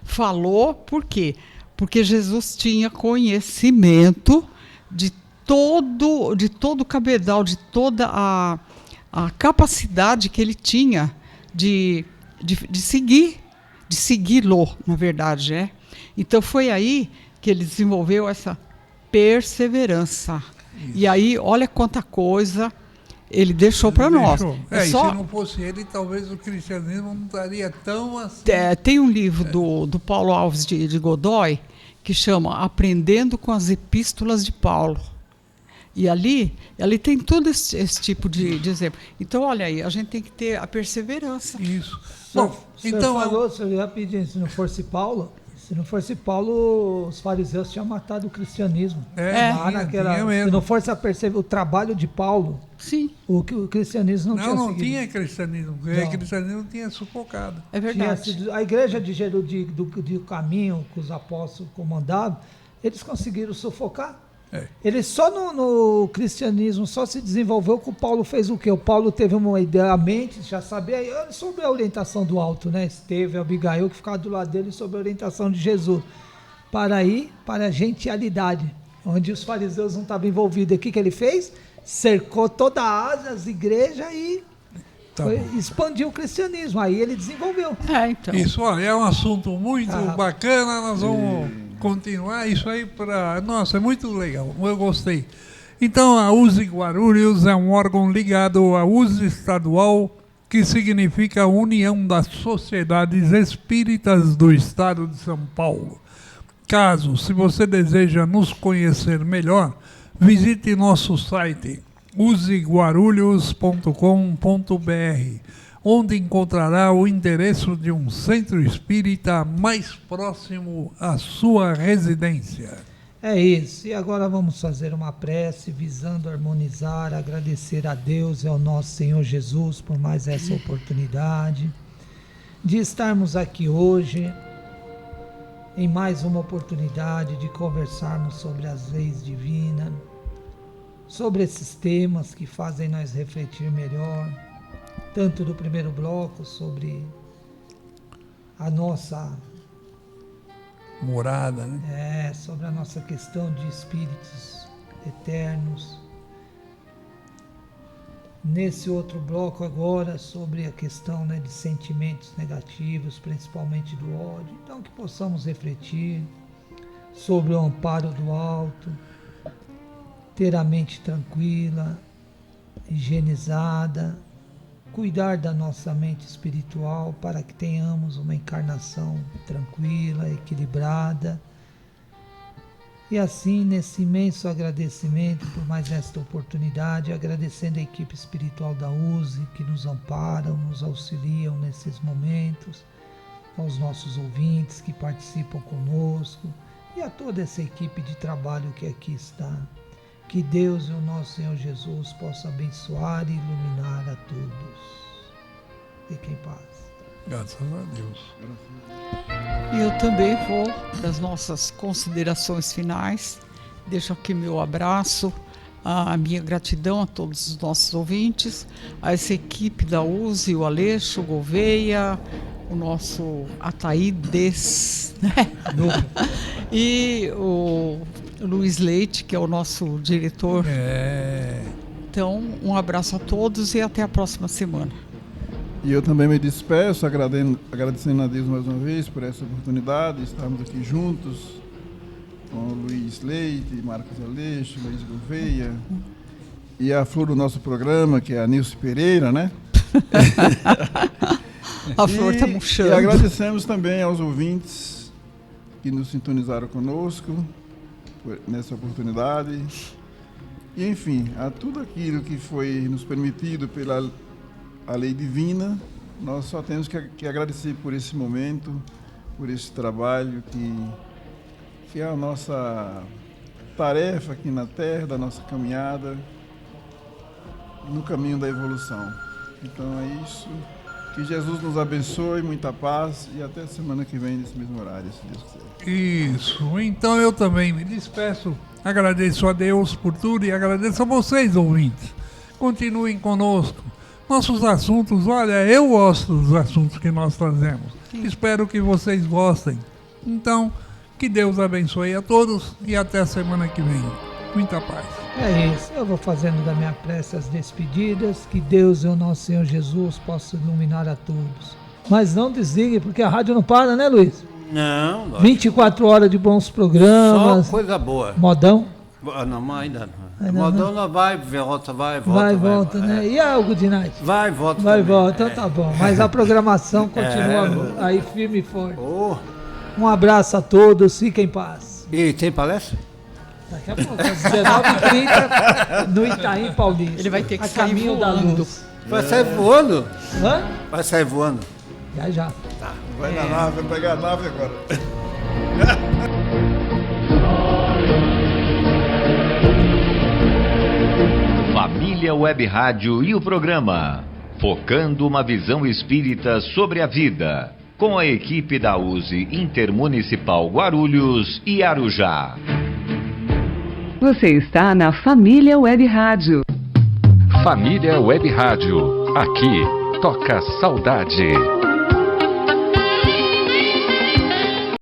Falou por quê? Porque Jesus tinha conhecimento de todo o cabedal, de toda a capacidade que ele tinha de segui-lo, na verdade. Né? Então, foi aí que ele desenvolveu essa perseverança. Isso. E aí, olha quanta coisa ele deixou para nós. Se não fosse ele, talvez o cristianismo não estaria tão assim. Tem um livro do Paulo Alves de Godoy que chama Aprendendo com as Epístolas de Paulo. E ali tem todo esse tipo de exemplo. Então, olha aí, a gente tem que ter a perseverança. Isso. Bom, então falou, rapidinho, se não fosse Paulo, os fariseus tinham matado o cristianismo. Se não fosse o trabalho de Paulo, sim, o cristianismo não tinha seguido. Não tinha cristianismo, o cristianismo tinha sufocado. É verdade. A igreja do caminho que os apóstolos comandavam, eles conseguiram sufocar. Ele só no cristianismo só se desenvolveu que o Paulo fez o quê? O Paulo teve uma ideia, a mente, já sabia sobre a orientação do alto, né? Esteve, Abigail, que ficava do lado dele sobre a orientação de Jesus. Para a gentialidade, onde os fariseus não estavam envolvidos. O que ele fez? Cercou toda a Ásia, as igrejas e expandiu o cristianismo. Aí ele desenvolveu. Então. Isso, olha, é um assunto muito bacana, nós vamos... continuar isso aí nossa, é muito legal, eu gostei. Então a USE Guarulhos é um órgão ligado à USE estadual, que significa União das Sociedades Espíritas do Estado de São Paulo. Se você deseja nos conhecer melhor, visite nosso site useguarulhos.com.br, onde encontrará o endereço de um centro espírita mais próximo à sua residência. É isso. E agora vamos fazer uma prece visando harmonizar, agradecer a Deus e ao nosso Senhor Jesus por mais essa oportunidade de estarmos aqui hoje, em mais uma oportunidade de conversarmos sobre as leis divinas, sobre esses temas que fazem nós refletir melhor, tanto do primeiro bloco sobre a nossa morada, né? Sobre a nossa questão de espíritos eternos. Nesse outro bloco agora sobre a questão, né, de sentimentos negativos, principalmente do ódio. Então que possamos refletir sobre o amparo do alto, ter a mente tranquila, higienizada, cuidar da nossa mente espiritual para que tenhamos uma encarnação tranquila, equilibrada. E assim, nesse imenso agradecimento por mais esta oportunidade, agradecendo a equipe espiritual da USE que nos amparam, nos auxiliam nesses momentos, aos nossos ouvintes que participam conosco e a toda essa equipe de trabalho que aqui está. Que Deus e o nosso Senhor Jesus possam abençoar e iluminar a todos. Fiquem em paz. Graças a Deus. E eu também vou para as nossas considerações finais. Deixo aqui meu abraço, a minha gratidão a todos os nossos ouvintes, a essa equipe da USE, o Aleixo, o Gouveia, o nosso Ataídes, né? E o Luiz Leite, que é o nosso diretor. Então, um abraço a todos e até a próxima semana. E eu também me despeço, agradecendo a Deus mais uma vez por essa oportunidade de estarmos aqui juntos com o Luiz Leite, Marcos Aleixo, Luiz Gouveia e a flor do nosso programa, que é a Nilce Pereira, né? A flor está murchando. E agradecemos também aos ouvintes que nos sintonizaram conosco nessa oportunidade. E, enfim, a tudo aquilo que foi nos permitido pela a lei divina, nós só temos que agradecer por esse momento, por esse trabalho que é a nossa tarefa aqui na Terra, da nossa caminhada no caminho da evolução. Então é isso. Que Jesus nos abençoe, muita paz e até a semana que vem nesse mesmo horário, se Deus quiser. Isso. Então eu também me despeço, agradeço a Deus por tudo e agradeço a vocês, ouvintes. Continuem conosco. Nossos assuntos, olha, eu gosto dos assuntos que nós trazemos. Sim. Espero que vocês gostem. Então, que Deus abençoe a todos e até a semana que vem. Muita paz. É isso. Eu vou fazendo da minha prece as despedidas. Que Deus e o nosso Senhor Jesus possam iluminar a todos. Mas não desligue, porque a rádio não para, né, Luiz? Não. Lógico. 24 horas de bons programas. Só coisa boa. Modão? Não, ainda não. Modão não vai, volta, vai, volta. Vai, volta, né? E a Good Night? Vai, volta. Vai, volta, então tá bom. Mas a programação continua aí firme e forte. Um abraço a todos, fiquem em paz. E tem palestra? Daqui a pouco, às 19h30, no Itaim Paulista. Ele vai ter que a sair caminho da voando. luz. Vai sair voando? Hã? Vai sair voando. Já. Tá. Vai na nave, vai pegar a nave agora. Família Web Rádio e o programa Focando uma Visão Espírita sobre a Vida, com a equipe da USE Intermunicipal Guarulhos e Arujá. Você está na Família Web Rádio. Família Web Rádio. Aqui toca saudade.